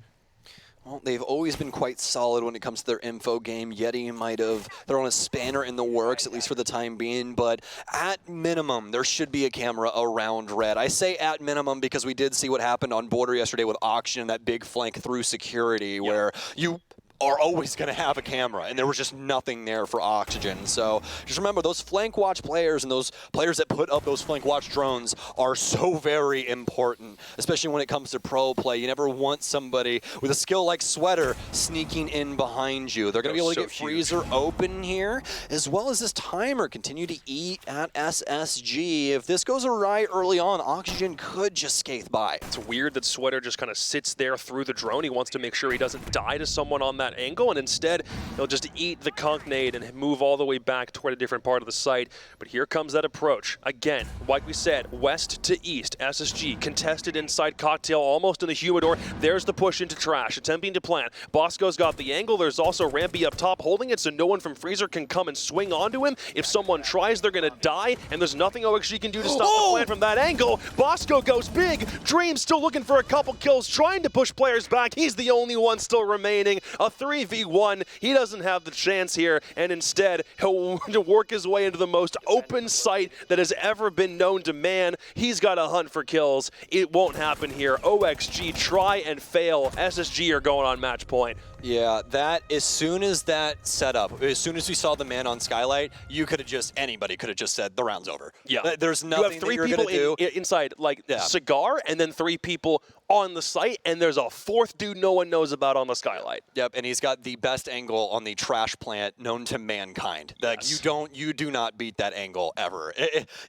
Well, they've always been quite solid when it comes to their info game. Yeti might have thrown a spanner in the works, at least for the time being, but at minimum, there should be a camera around Red. I say at minimum because we did see what happened on border yesterday with Auction and that big flank through security where you are always going to have a camera, and there was just nothing there for Oxygen. So just remember, those flank watch players and those players that put up those flank watch drones are so very important, especially when it comes to pro play. You never want somebody with a skill like Sweater sneaking in behind you. They're going to be able to get Freezer open here, as well as this timer continue to eat at SSG. If this goes awry early on, Oxygen could just skate by. It's weird that Sweater just kind of sits there through the drone. He wants to make sure he doesn't die to someone on that angle, and instead he'll just eat the conk nade and move all the way back toward a different part of the site. But here comes that approach. Again, like we said, west to east, SSG contested inside Cocktail, almost in the humidor. There's the push into Trash, attempting to plant. Bosco's got the angle. There's also Rampy up top holding it so no one from Freezer can come and swing onto him. If someone tries, they're going to die, and there's nothing OXG can do to stop the plant from that angle. Bosco goes big. Dream still looking for a couple kills, trying to push players back. He's the only one still remaining. A 3v1, he doesn't have the chance here, and instead he'll work his way into the most open site that has ever been known to man. He's got to hunt for kills. It won't happen here. OXG try and fail. SSG are going on match point. Yeah, that, as soon as that setup, as soon as we saw the man on Skylight, you could have just, anybody could have just said, the round's over. Yeah. There's nothing you have 3 that you're people gonna do. inside, like, Cigar, and then 3 people on the site, and there's a 4th dude no one knows about on the Skylight. Yep, and he's got the best angle on the trash plant known to mankind. Like, you do not beat that angle ever.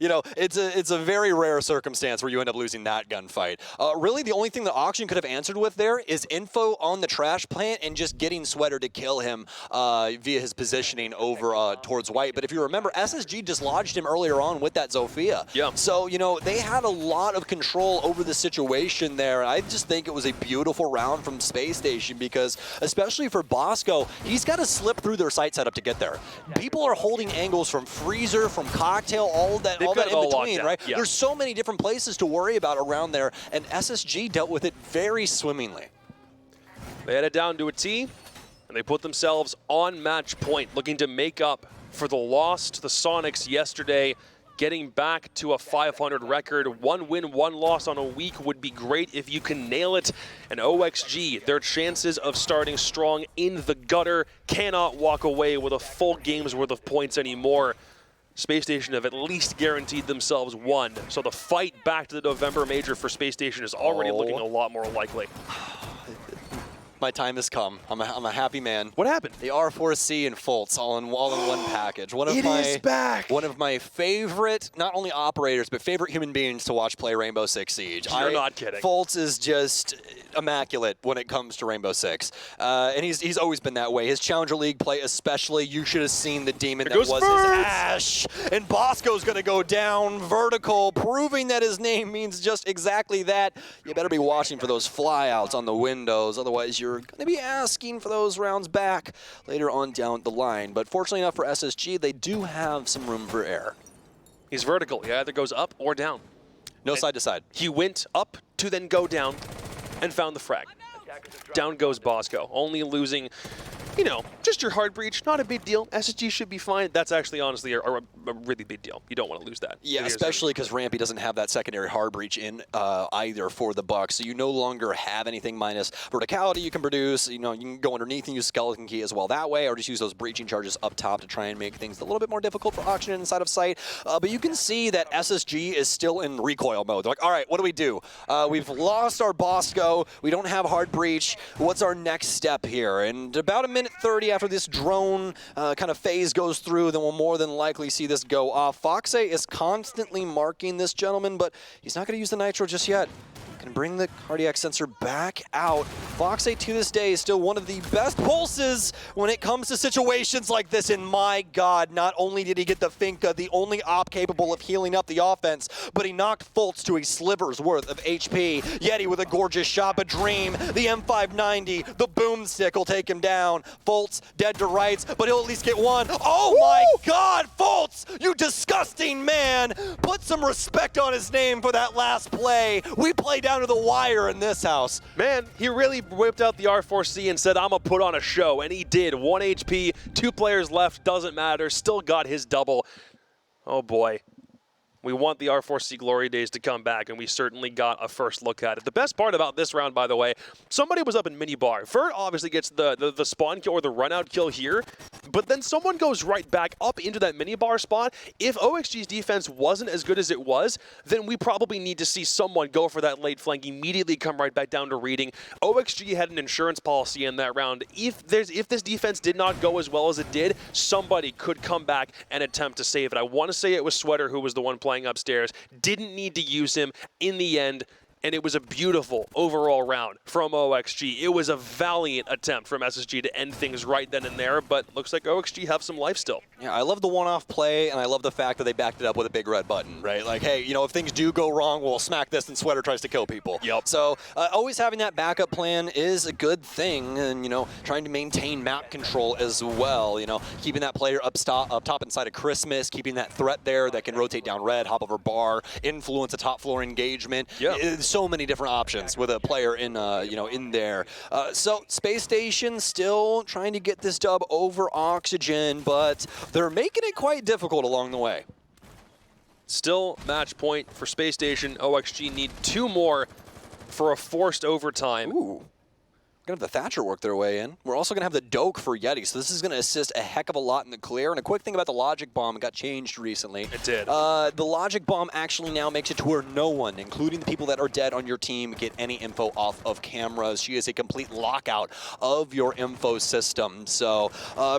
You know, it's a very rare circumstance where you end up losing that gunfight. Really, the only thing that Auction could have answered with there is info on the trash plant and just getting Sweater to kill him via his positioning over towards White. But if you remember, SSG dislodged him earlier on with that Zofia. Yeah. So, you know, they had a lot of control over the situation there. I just think it was a beautiful round from Space Station because, especially for Bosco, he's got to slip through their site setup to get there. People are holding angles from Freezer, from Cocktail, all that in between, right? Yeah. There's so many different places to worry about around there, and SSG dealt with it very swimmingly. They had it down to a T, and they put themselves on match point, looking to make up for the loss to the Soniqs yesterday. Getting back to a 500 record, 1 win, 1 loss on a week would be great if you can nail it. And OXG, their chances of starting strong in the gutter, cannot walk away with a full game's worth of points anymore. Space Station have at least guaranteed themselves 1. So the fight back to the November Major for Space Station is already looking a lot more likely. My time has come. I'm a happy man. What happened? The R4C and Fultz all in one package. It is back. One of my favorite, not only operators, but favorite human beings to watch play Rainbow Six Siege. You're not kidding. Fultz is just immaculate when it comes to Rainbow Six. And he's always been that way. His Challenger League play especially, you should have seen the demon that was his Ash. And Bosco's going to go down vertical, proving that his name means just exactly that. You better be watching for those flyouts on the windows, otherwise you're going to be asking for those rounds back later on down the line. But fortunately enough for SSG, they do have some room for error. He's vertical. He either goes up or down. No side to side. He went up to then go down and found the frag. Down goes Bosco, only losing, you know, just your hard breach, not a big deal. SSG should be fine. That's actually honestly a really big deal. You don't want to lose that. Yeah, especially because Rampy doesn't have that secondary hard breach in either for the Bucks, so you no longer have anything minus verticality you can produce. You know, you can go underneath and use Skeleton Key as well that way, or just use those breaching charges up top to try and make things a little bit more difficult for Auction inside of sight. But you can see that SSG is still in recoil mode. They're like, all right, what do we do? We've lost our Bosco. We don't have hard breach. What's our next step here? And about a minute 30 after this drone kind of phase goes through, then we'll more than likely see this go off. Foxe is constantly marking this gentleman, but he's not going to use the nitro just yet. Can bring the cardiac sensor back out. Foxe to this day is still one of the best pulses when it comes to situations like this. And my God, not only did he get the Finka, the only op capable of healing up the offense, but he knocked Fultz to a sliver's worth of HP. Yeti with a gorgeous shot, but Dream, the M590, the boomstick will take him down. Fultz dead to rights, but he'll at least get 1. Oh my God, Fultz, you disgusting man. Put some respect on his name for that last play. We play down down to the wire in this house. Man, he really whipped out the R4C and said, I'm going to put on a show. And he did. 1 HP, 2 players left, doesn't matter. Still got his double. Oh, boy. We want the R4C glory days to come back, and we certainly got a first look at it. The best part about this round, by the way, somebody was up in minibar. Vert obviously gets the spawn kill or the run-out kill here, but then someone goes right back up into that minibar spot. If OXG's defense wasn't as good as it was, then we probably need to see someone go for that late flank, immediately come right back down to reading. OXG had an insurance policy in that round. If this defense did not go as well as it did, somebody could come back and attempt to save it. I want to say it was Sweater who was the one playing upstairs, didn't need to use him in the end, and it was a beautiful overall round from OXG. It was a valiant attempt from SSG to end things right then and there, but looks like OXG have some life still. Yeah, I love the one-off play, and I love the fact that they backed it up with a big red button, right? Like, hey, you know, if things do go wrong, we'll smack this and Sweater tries to kill people. Yep. So always having that backup plan is a good thing, and, you know, trying to maintain map control as well, you know, keeping that player up top inside of Christmas, keeping that threat there that can rotate down red, hop over bar, influence a top floor engagement. Yeah. So many different options with a player in, you know, in there. So Space Station still trying to get this dub over Oxygen, but they're making it quite difficult along the way. Still match point for Space Station. OXG need 2 more for a forced overtime. Ooh. Gonna have the Thatcher work their way in. We're also gonna have the Doke for Yeti, so this is gonna assist a heck of a lot in the clear. And a quick thing about the Logic Bomb, it got changed recently. It did. The Logic Bomb actually now makes it to where no one, including the people that are dead on your team, get any info off of cameras. She is a complete lockout of your info system. So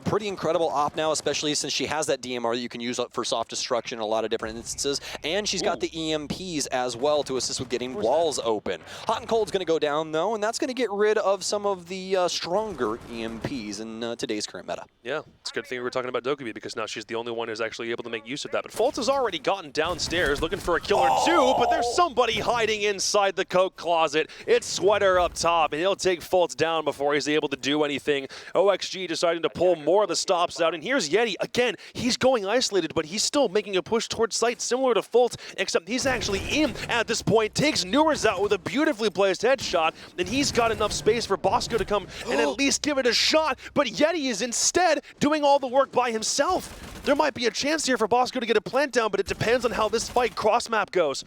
pretty incredible op now, especially since she has that DMR that you can use for soft destruction in a lot of different instances. And she's got the EMPs as well to assist with getting walls open. Hot and Cold's gonna go down though, and that's gonna get rid of some of the stronger EMPs in today's current meta. Yeah, it's a good thing we were talking about Dokkaebi because now she's the only one who's actually able to make use of that. But Fultz has already gotten downstairs looking for a kill or two, but there's somebody hiding inside the coke closet. It's Sweater up top, and he'll take Fultz down before he's able to do anything. OXG deciding to pull more of the stops out, and here's Yeti. Again, he's going isolated, but he's still making a push towards site similar to Fultz, except he's actually in at this point, takes Newers out with a beautifully placed headshot, and he's got enough space for Bosco to come and at least give it a shot, but Yeti is instead doing all the work by himself. There might be a chance here for Bosco to get a plant down, but it depends on how this fight cross-map goes.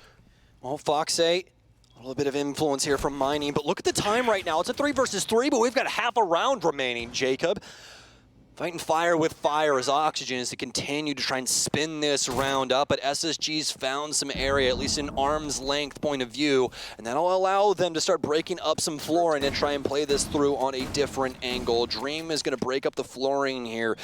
Well, Fox 8, a little bit of influence here from Mining, but look at the time right now. It's a 3 versus 3, but we've got half a round remaining, Jacob. Fighting fire with fire as Oxygen is to continue to try and spin this round up, but SSG's found some area, at least an arm's length point of view, and that'll allow them to start breaking up some flooring and try and play this through on a different angle. Dream is going to break up the flooring here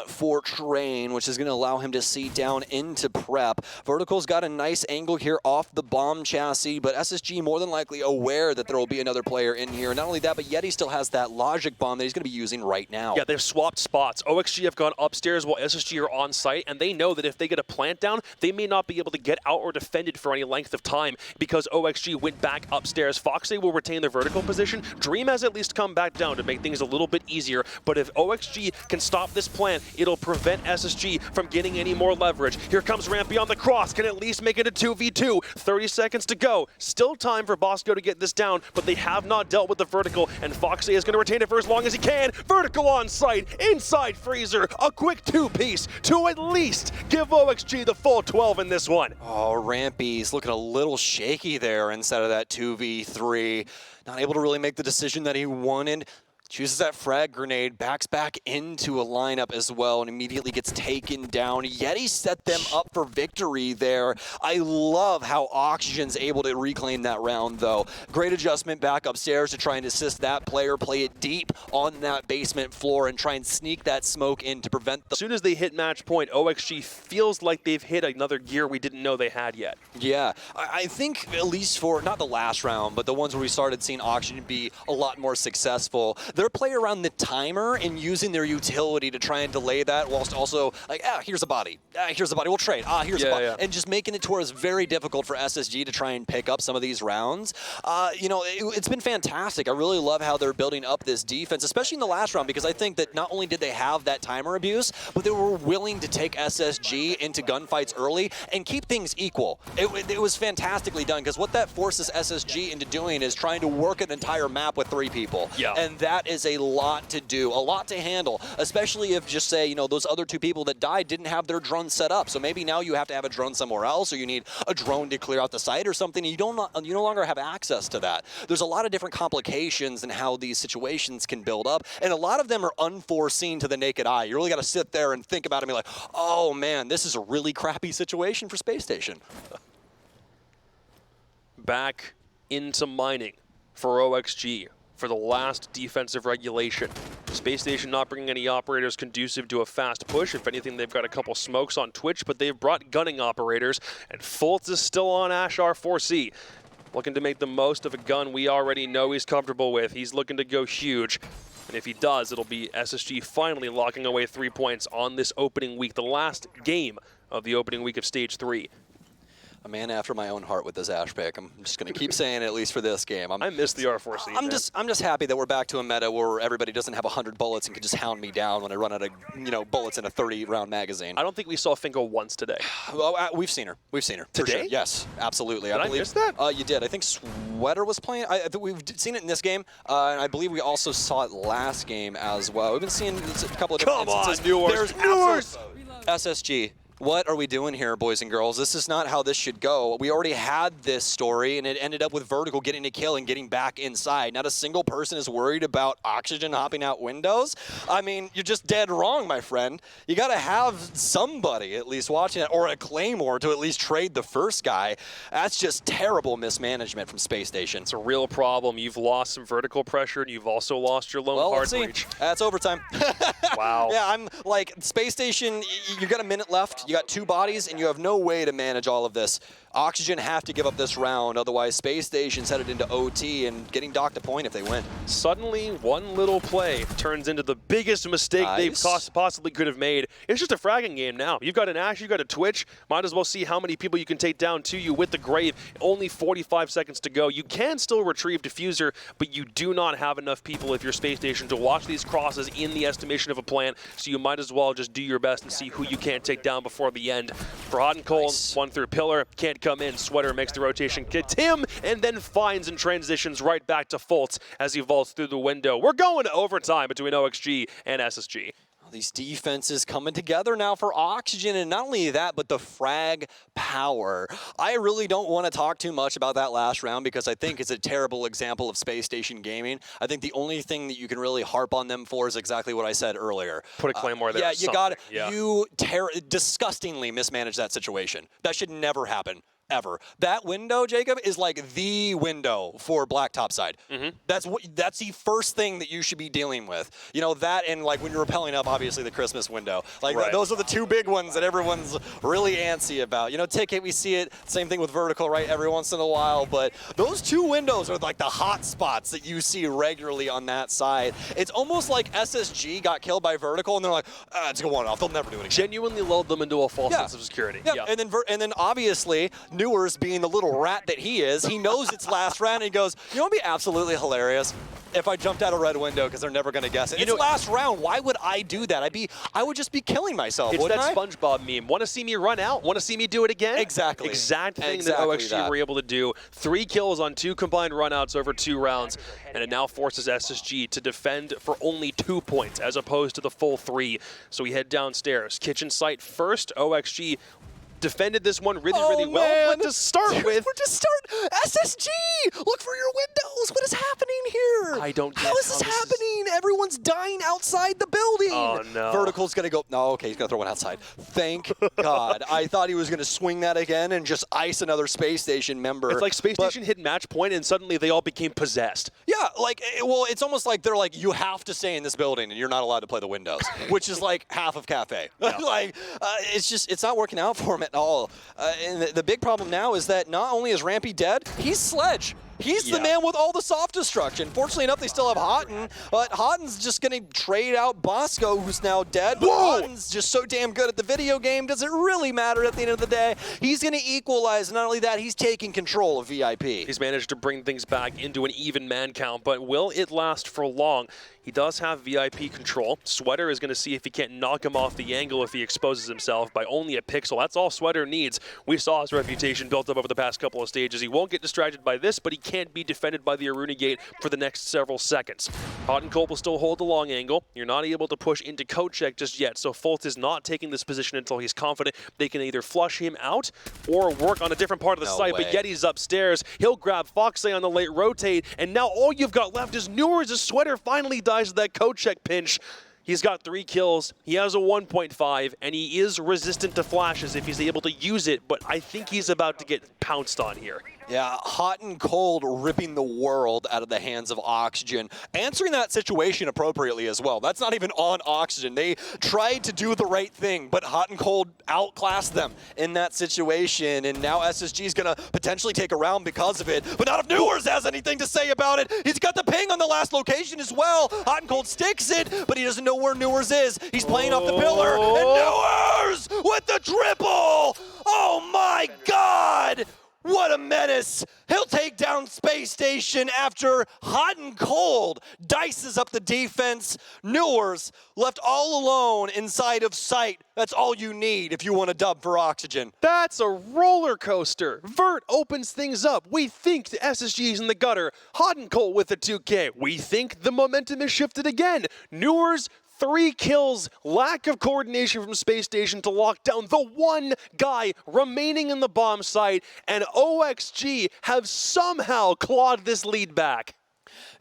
for Train, which is going to allow him to see down into prep. Vertical's got a nice angle here off the bomb chassis, but SSG more than likely aware that there will be another player in here. Not only that, but Yeti still has that logic bomb that he's going to be using right now. Yeah, they've swapped spots. OXG have gone upstairs while SSG are on site, and they know that if they get a plant down, they may not be able to get out or defend it for any length of time because OXG went back upstairs. Foxy will retain their vertical position. Dream has at least come back down to make things a little bit easier, but if OXG can stop this plant, it'll prevent SSG from getting any more leverage. Here comes Rampy on the cross, can at least make it a 2v2. 30 seconds to go. Still time for Bosco to get this down, but they have not dealt with the vertical, and Foxy is going to retain it for as long as he can. Vertical on site, inside freezer, a quick 2-piece to at least give OXG the full 12 in this one. Oh, Rampy's looking a little shaky there inside of that 2v3. Not able to really make the decision that he wanted. Chooses that frag grenade, backs back into a lineup as well, and immediately gets taken down. Yeti set them up for victory there. I love how Oxygen's able to reclaim that round, though. Great adjustment back upstairs to try and assist that player, play it deep on that basement floor, and try and sneak that smoke in to prevent the... As soon as they hit match point, OXG feels like they've hit another gear we didn't know they had yet. Yeah, I think at least for, not the last round, but the ones where we started seeing Oxygen be a lot more successful, their play around the timer and using their utility to try and delay that, whilst also like, here's a body, here's a body, we'll trade, here's a body, and just making it to where it's very difficult for SSG to try and pick up some of these rounds. You know, it's been fantastic. I really love how they're building up this defense, especially in the last round, because I think that not only did they have that timer abuse, but they were willing to take SSG into gunfights early and keep things equal. It was fantastically done, because what that forces SSG into doing is trying to work an entire map with 3 people. Yeah. And that is a lot to do, a lot to handle, especially if, just say, you know, those other 2 people that died didn't have their drone set up. So maybe now you have to have a drone somewhere else, or you need a drone to clear out the site or something, and you no longer have access to that. There's a lot of different complications in how these situations can build up, and a lot of them are unforeseen to the naked eye. You really got to sit there and think about it and be like, oh man, this is a really crappy situation for Space Station. Back into mining for OXG for the last defensive regulation. Space Station not bringing any operators conducive to a fast push. If anything, they've got a couple smokes on Twitch, but they've brought gunning operators, and Fultz is still on Ash R4C. Looking to make the most of a gun we already know he's comfortable with. He's looking to go huge. And if he does, it'll be SSG finally locking away 3 points on this opening week, the last game of the opening week of Stage 3. A man after my own heart with this Ash pick. I'm just going to keep saying it, at least for this game. I miss the R4C. I'm just happy that we're back to a meta where everybody doesn't have 100 bullets and can just hound me down when I run out of, you know, bullets in a 30-round magazine. I don't think we saw Finko once today. Well, we've seen her. We've seen her. Today? Sure. Yes, absolutely. Did I miss that? You did. I think Sweater was playing. I think we've seen it in this game, and I believe we also saw it last game as well. We've been seeing a couple of different instances. There's Newers! SSG. What are we doing here, boys and girls? This is not how this should go. We already had this story, and it ended up with Vertical getting a kill and getting back inside. Not a single person is worried about Oxygen hopping out windows. I mean, you're just dead wrong, my friend. You got to have somebody at least watching it, or a Claymore to at least trade the first guy. That's just terrible mismanagement from Space Station. It's a real problem. You've lost some vertical pressure, and you've also lost your lone hard breach. That's overtime. Wow. Yeah, I'm like, Space Station, you got a minute left. You got 2 bodies, and you have no way to manage all of this. Oxygen have to give up this round, otherwise Space Station's headed into OT and getting docked a point if they win. Suddenly, one little play turns into the biggest mistake they've possibly could have made. It's just a fragging game now. You've got an Ash, you've got a Twitch. Might as well see how many people you can take down to you with the Grave. Only 45 seconds to go. You can still retrieve Diffuser, but you do not have enough people if you're Space Station to watch these crosses in the estimation of a plan, so you might as well just do your best and see who you can't take down before the end. For Hot and Cold, one through Pillar, can't come in. Sweater makes the rotation, gets him, and then finds and transitions right back to Fultz as he vaults through the window. We're going to overtime between OXG and SSG. These defenses coming together now for Oxygen, and not only that, but the frag power. I really don't want to talk too much about that last round because I think it's a terrible example of Space Station Gaming. I think the only thing that you can really harp on them for is exactly what I said earlier. Put a Claymore there. Yeah, you got it. Yeah. You disgustingly mismanaged that situation. That should never happen. Ever. That window, Jacob, is like the window for black topside. That's the first thing that you should be dealing with. You know, that and like when you're rappelling up, obviously the Christmas window. Like those are the 2 big ones that everyone's really antsy about. You know, Ticket, we see it, same thing with Vertical, right, every once in a while, but those 2 windows are like the hot spots that you see regularly on that side. It's almost like SSG got killed by Vertical and they're like, it's going off, they'll never do it again. Genuinely lulled them into a false sense of security. Yeah. And then obviously, Newers, being the little rat that he is, he knows it's last round and he goes, you know what would be absolutely hilarious? If I jumped out a red window because they're never going to guess it. It's last round. Why would I do that? I would just be killing myself, wouldn't I? It's that SpongeBob meme. Want to see me run out? Want to see me do it again? Exactly. Exact thing that OXG were able to do. 3 kills on 2 combined runouts over 2 rounds, and it now forces SSG to defend for only 2 points as opposed to the full 3. So we head downstairs. Kitchen site first. OXG defended this one really well, but to start with... SSG! Look for your windows! What is happening here? I don't get How is this happening? Everyone's dying outside the building! Oh, no. Vertical's gonna go... No, okay, he's gonna throw one outside. Thank God. I thought he was gonna swing that again and just ice another Space Station member. It's like Space Station hit match point and suddenly they all became possessed. Yeah, like, well, it's almost like they're like, you have to stay in this building and you're not allowed to play the windows, which is like half of Cafe. Yeah. Like, it's not working out for him at all. And the big problem now is that not only is Rampy dead, he's Sledge. He's the man with all the soft destruction. Fortunately enough, they still have Houghton, but Houghton's just going to trade out Bosco, who's now dead. But Houghton's just so damn good at the video game, does it really matter at the end of the day? He's going to equalize. Not only that, he's taking control of VIP. He's managed to bring things back into an even man count, but will it last for long? He does have VIP control. Sweater is going to see if he can't knock him off the angle if he exposes himself by only a pixel. That's all Sweater needs. We saw his reputation built up over the past couple of stages. He won't get distracted by this, but he can't be defended by the Aruna Gate for the next several seconds. Hot and Cold will still hold the long angle. You're not able to push into code check just yet, so Folt is not taking this position until he's confident they can either flush him out or work on a different part of the site, but Yeti's upstairs. He'll grab Foxay on the late rotate, and now all you've got left is Newers. As Sweater finally dies to that code check pinch. He's got 3 kills, he has a 1.5, and he is resistant to flashes if he's able to use it, but I think he's about to get pounced on here. Yeah, Hot and Cold ripping the world out of the hands of Oxygen. Answering that situation appropriately as well. That's not even on Oxygen. They tried to do the right thing, but Hot and Cold outclassed them in that situation, and now SSG is going to potentially take a round because of it, but not if Newers has anything to say about it. He's got the ping on the last location as well. Hot and Cold sticks it, but he doesn't know where Newers is. He's playing off the pillar, and Newers with the triple! Oh my God! What a menace! He'll take down Space Station after Hot and Cold dices up the defense. Newers left all alone inside of sight. That's all you need if you want a dub for Oxygen. That's a roller coaster. Vert opens things up. We think the SSG's in the gutter. Hot and Cold with the 2K. We think the momentum is shifted again. Newers 3 kills, lack of coordination from Space Station to lock down the one guy remaining in the bomb site, and OXG have somehow clawed this lead back.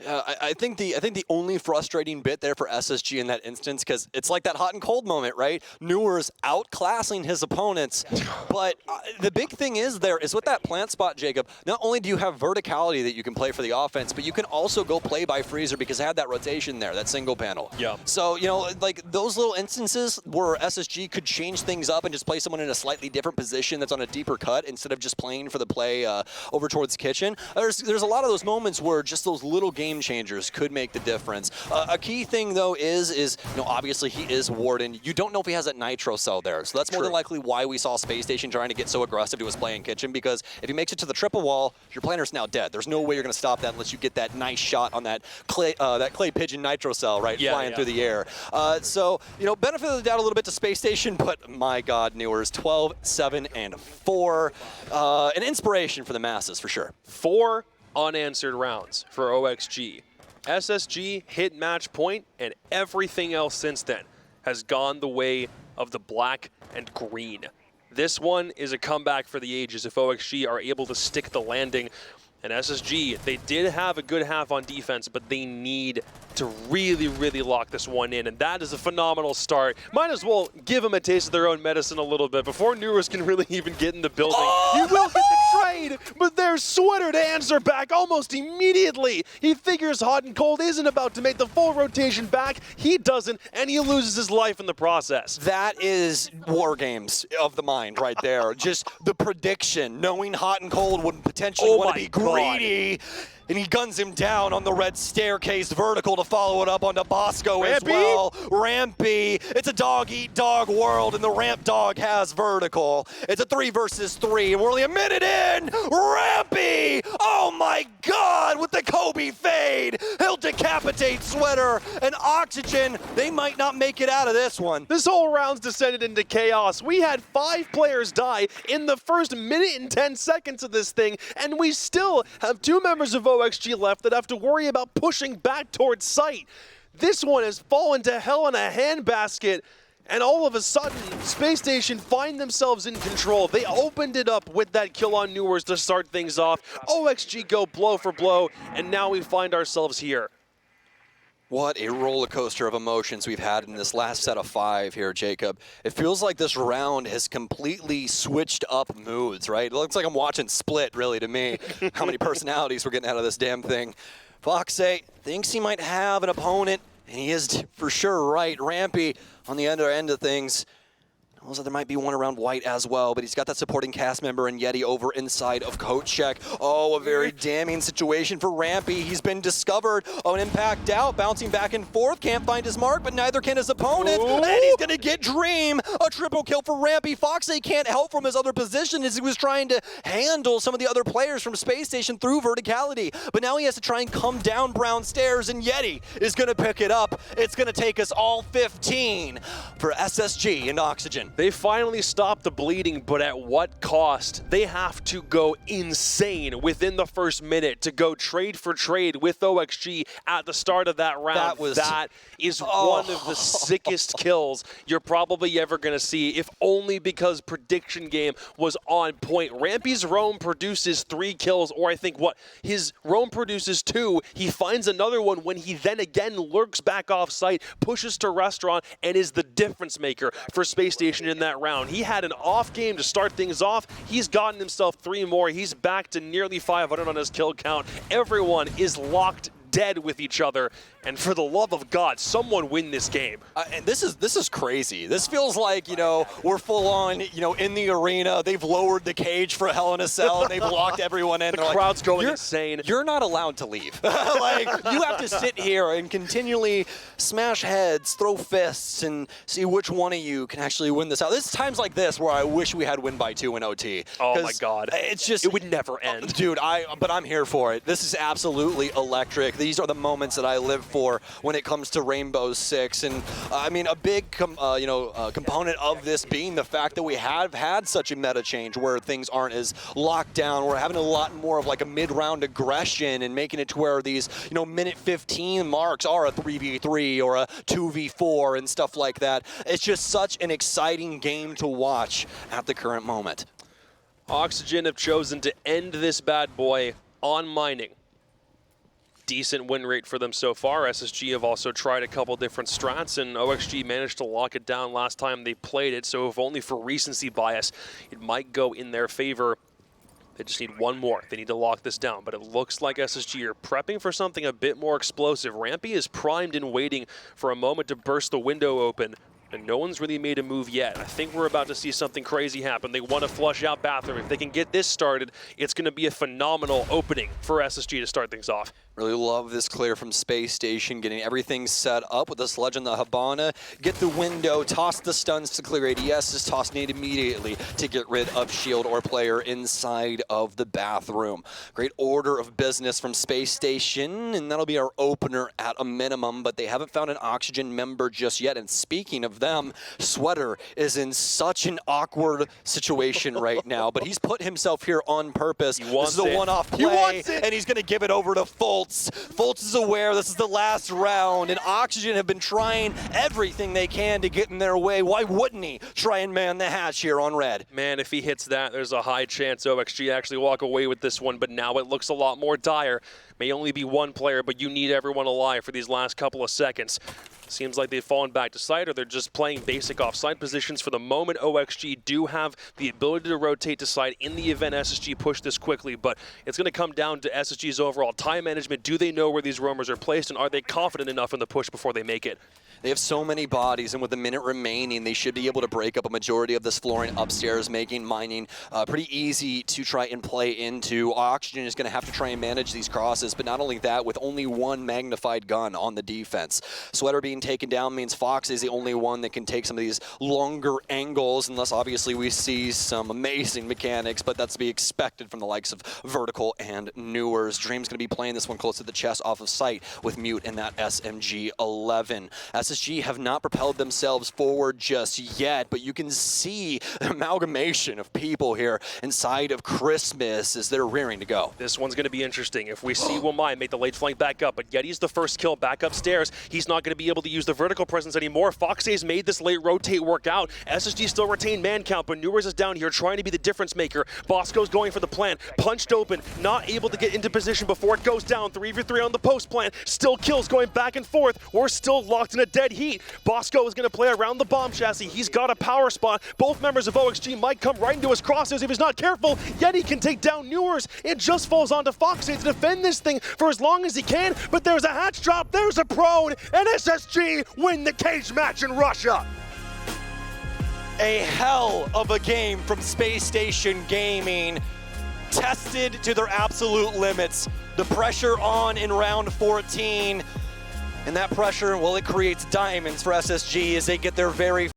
I think the only frustrating bit there for SSG in that instance, because it's like that Hot and Cold moment, right? Newers outclassing his opponents, but the big thing is with that plant spot, Jacob, not only do you have verticality that you can play for the offense, but you can also go play by Freezer because I had that rotation there, that single panel. Yeah. So, you know, like those little instances where SSG could change things up and just play someone in a slightly different position that's on a deeper cut instead of just playing for the play over towards Kitchen. There's a lot of those moments where just those little game changers could make the difference. A key thing though is you know, obviously he is Warden. You don't know if he has that nitro cell there, so that's more than likely why we saw Space Station trying to get so aggressive to his play in Kitchen, because if he makes it to the triple wall, your planner's now dead. There's no way you're going to stop that unless you get that nice shot on that clay pigeon nitro cell, right, flying through the air. So, you know, benefit of the doubt a little bit to Space Station, but my God, Newers 12, 7, and 4. An inspiration for the masses for sure. 4 unanswered rounds for OXG. SSG hit match point, and everything else since then has gone the way of the black and green. This one is a comeback for the ages if OXG are able to stick the landing. And SSG, they did have a good half on defense, but they need to really, really lock this one in, and that is a phenomenal start. Might as well give them a taste of their own medicine a little bit before Newers can really even get in the building. You will get the trade, but there's Sweater to answer back almost immediately. He figures Hot and Cold isn't about to make the full rotation back. He doesn't, and he loses his life in the process. That is war games of the mind right there. Just the prediction, knowing Hot and Cold would potentially want to be greedy. And he guns him down on the red staircase vertical to follow it up onto Bosco as well. Rampy. It's a dog-eat-dog world, and the ramp dog has vertical. It's a 3 versus 3, and we're only a minute in. Rampy! Oh my God, with the Kobe fade. He'll decapitate Sweater, and Oxygen, they might not make it out of this one. This whole round's descended into chaos. We had 5 players die in the first minute and 10 seconds of this thing, and we still have 2 members of OXG left that have to worry about pushing back towards site. This one has fallen to hell in a handbasket, and all of a sudden, Space Station find themselves in control. They opened it up with that kill on Newers to start things off. OXG go blow for blow, and now we find ourselves here. What a roller coaster of emotions we've had in this last set of 5 here, Jacob. It feels like this round has completely switched up moods, right? It looks like I'm watching Split, really, to me. How many personalities we're getting out of this damn thing. Foxay thinks he might have an opponent, and he is for sure right. Rampy on the other end of things. Also, there might be one around white as well, but he's got that supporting cast member and Yeti over inside of Coach Check. Oh, a very damning situation for Rampy. He's been discovered. Oh, an impact out, bouncing back and forth. Can't find his mark, but neither can his opponent. Ooh. And he's going to get Dream. A triple kill for Rampy. Foxy can't help from his other position as he was trying to handle some of the other players from Space Station through verticality. But now he has to try and come down brown stairs, and Yeti is going to pick it up. It's going to take us all 15 for SSG and Oxygen. They finally stopped the bleeding, but at what cost? They have to go insane within the first minute to go trade for trade with OXG at the start of that round. That is one of the sickest kills you're probably ever going to see, if only because Prediction Game was on point. Rampy's roam produces 3 kills, or I think his roam produces 2. He finds another one when he then again lurks back off site, pushes to Restaurant, and is the difference maker for Space Station in that round. He had an off game to start things off. He's gotten himself 3 more. He's back to nearly 500 on his kill count. Everyone is locked dead with each other, and for the love of God, someone win this game. And this is crazy. This feels like, we're full on, in the arena. They've lowered the cage for Hell in a Cell, and they've locked everyone in. The crowd's going insane. You're not allowed to leave. You have to sit here and continually smash heads, throw fists, and see which one of you can actually win this out. There's times like this where I wish we had win by 2 in OT. Oh my God. It's just, it would never end. Dude, but I'm here for it. This is absolutely electric. These are the moments that I live for when it comes to Rainbow Six. And I mean, a big component of this being the fact that we have had such a meta change where things aren't as locked down. We're having a lot more of like a mid-round aggression and making it to where these, minute 15 marks are a 3v3 or a 2v4 and stuff like that. It's just such an exciting game to watch at the current moment. Oxygen have chosen to end this bad boy on mining. Decent win rate for them so far. SSG have also tried a couple different strats, and OXG managed to lock it down last time they played it, so if only for recency bias, it might go in their favor. They just need one more. They need to lock this down, but it looks like SSG are prepping for something a bit more explosive. Rampy is primed and waiting for a moment to burst the window open, and no one's really made a move yet. I think we're about to see something crazy happen. They want to flush out Bathroom. If they can get this started, it's going to be a phenomenal opening for SSG to start things off. Really love this clear from Space Station, getting everything set up with this Legend of Habana. Get the window, toss the stuns to clear ADS, just toss nade immediately to get rid of shield or player inside of the Bathroom. Great order of business from Space Station, and that'll be our opener at a minimum, but they haven't found an Oxygen member just yet. And speaking of them, Sweater is in such an awkward situation right now, but he's put himself here on purpose. This is a one-off play, and he's going to give it over to Fultz. Fultz is aware this is the last round, and Oxygen have been trying everything they can to get in their way. Why wouldn't he try and man the hatch here on red? Man, if he hits that, there's a high chance OXG actually walk away with this one, but now it looks a lot more dire. May only be one player, but you need everyone alive for these last couple of seconds. Seems like they've fallen back to site, or they're just playing basic off-site positions. For the moment, OXG do have the ability to rotate to site in the event SSG push this quickly, but it's going to come down to SSG's overall time management. Do they know where these roamers are placed, and are they confident enough in the push before they make it? They have so many bodies, and with a minute remaining, they should be able to break up a majority of this flooring upstairs, making mining pretty easy to try and play into. Oxygen is going to have to try and manage these crosses, but not only that, with only one magnified gun on the defense. Sweater being taken down means Fox is the only one that can take some of these longer angles, unless obviously we see some amazing mechanics, but that's to be expected from the likes of Vertical and Newers. Dream's going to be playing this one close to the chest off of sight with Mute in that SMG-11. SSG have not propelled themselves forward just yet, but you can see the amalgamation of people here inside of Christmas as they're rearing to go. This one's going to be interesting. If we see Wamai make the late flank back up, but Yeti's the first kill back upstairs, he's not going to be able to use the vertical presence anymore. Foxay's made this late rotate work out. SSG still retain man count, but Newers is down here trying to be the difference maker. Bosco's going for the plant, punched open, not able to get into position before it goes down. 3v3 on the post plant, still kills going back and forth. We're still locked in a dead heat. Bosco is going to play around the bomb chassis. He's got a power spot. Both members of OXG might come right into his crosshairs if he's not careful. Yeti can take down Newers. It just falls onto Foxay to defend this thing for as long as he can, but there's a hatch drop, there's a prone, and SSG win the cage match in Russia. a hell of a game from Spacestation Gaming. Tested to their absolute limits. The pressure on in round 14. And that pressure, well, it creates diamonds for SSG as they get their very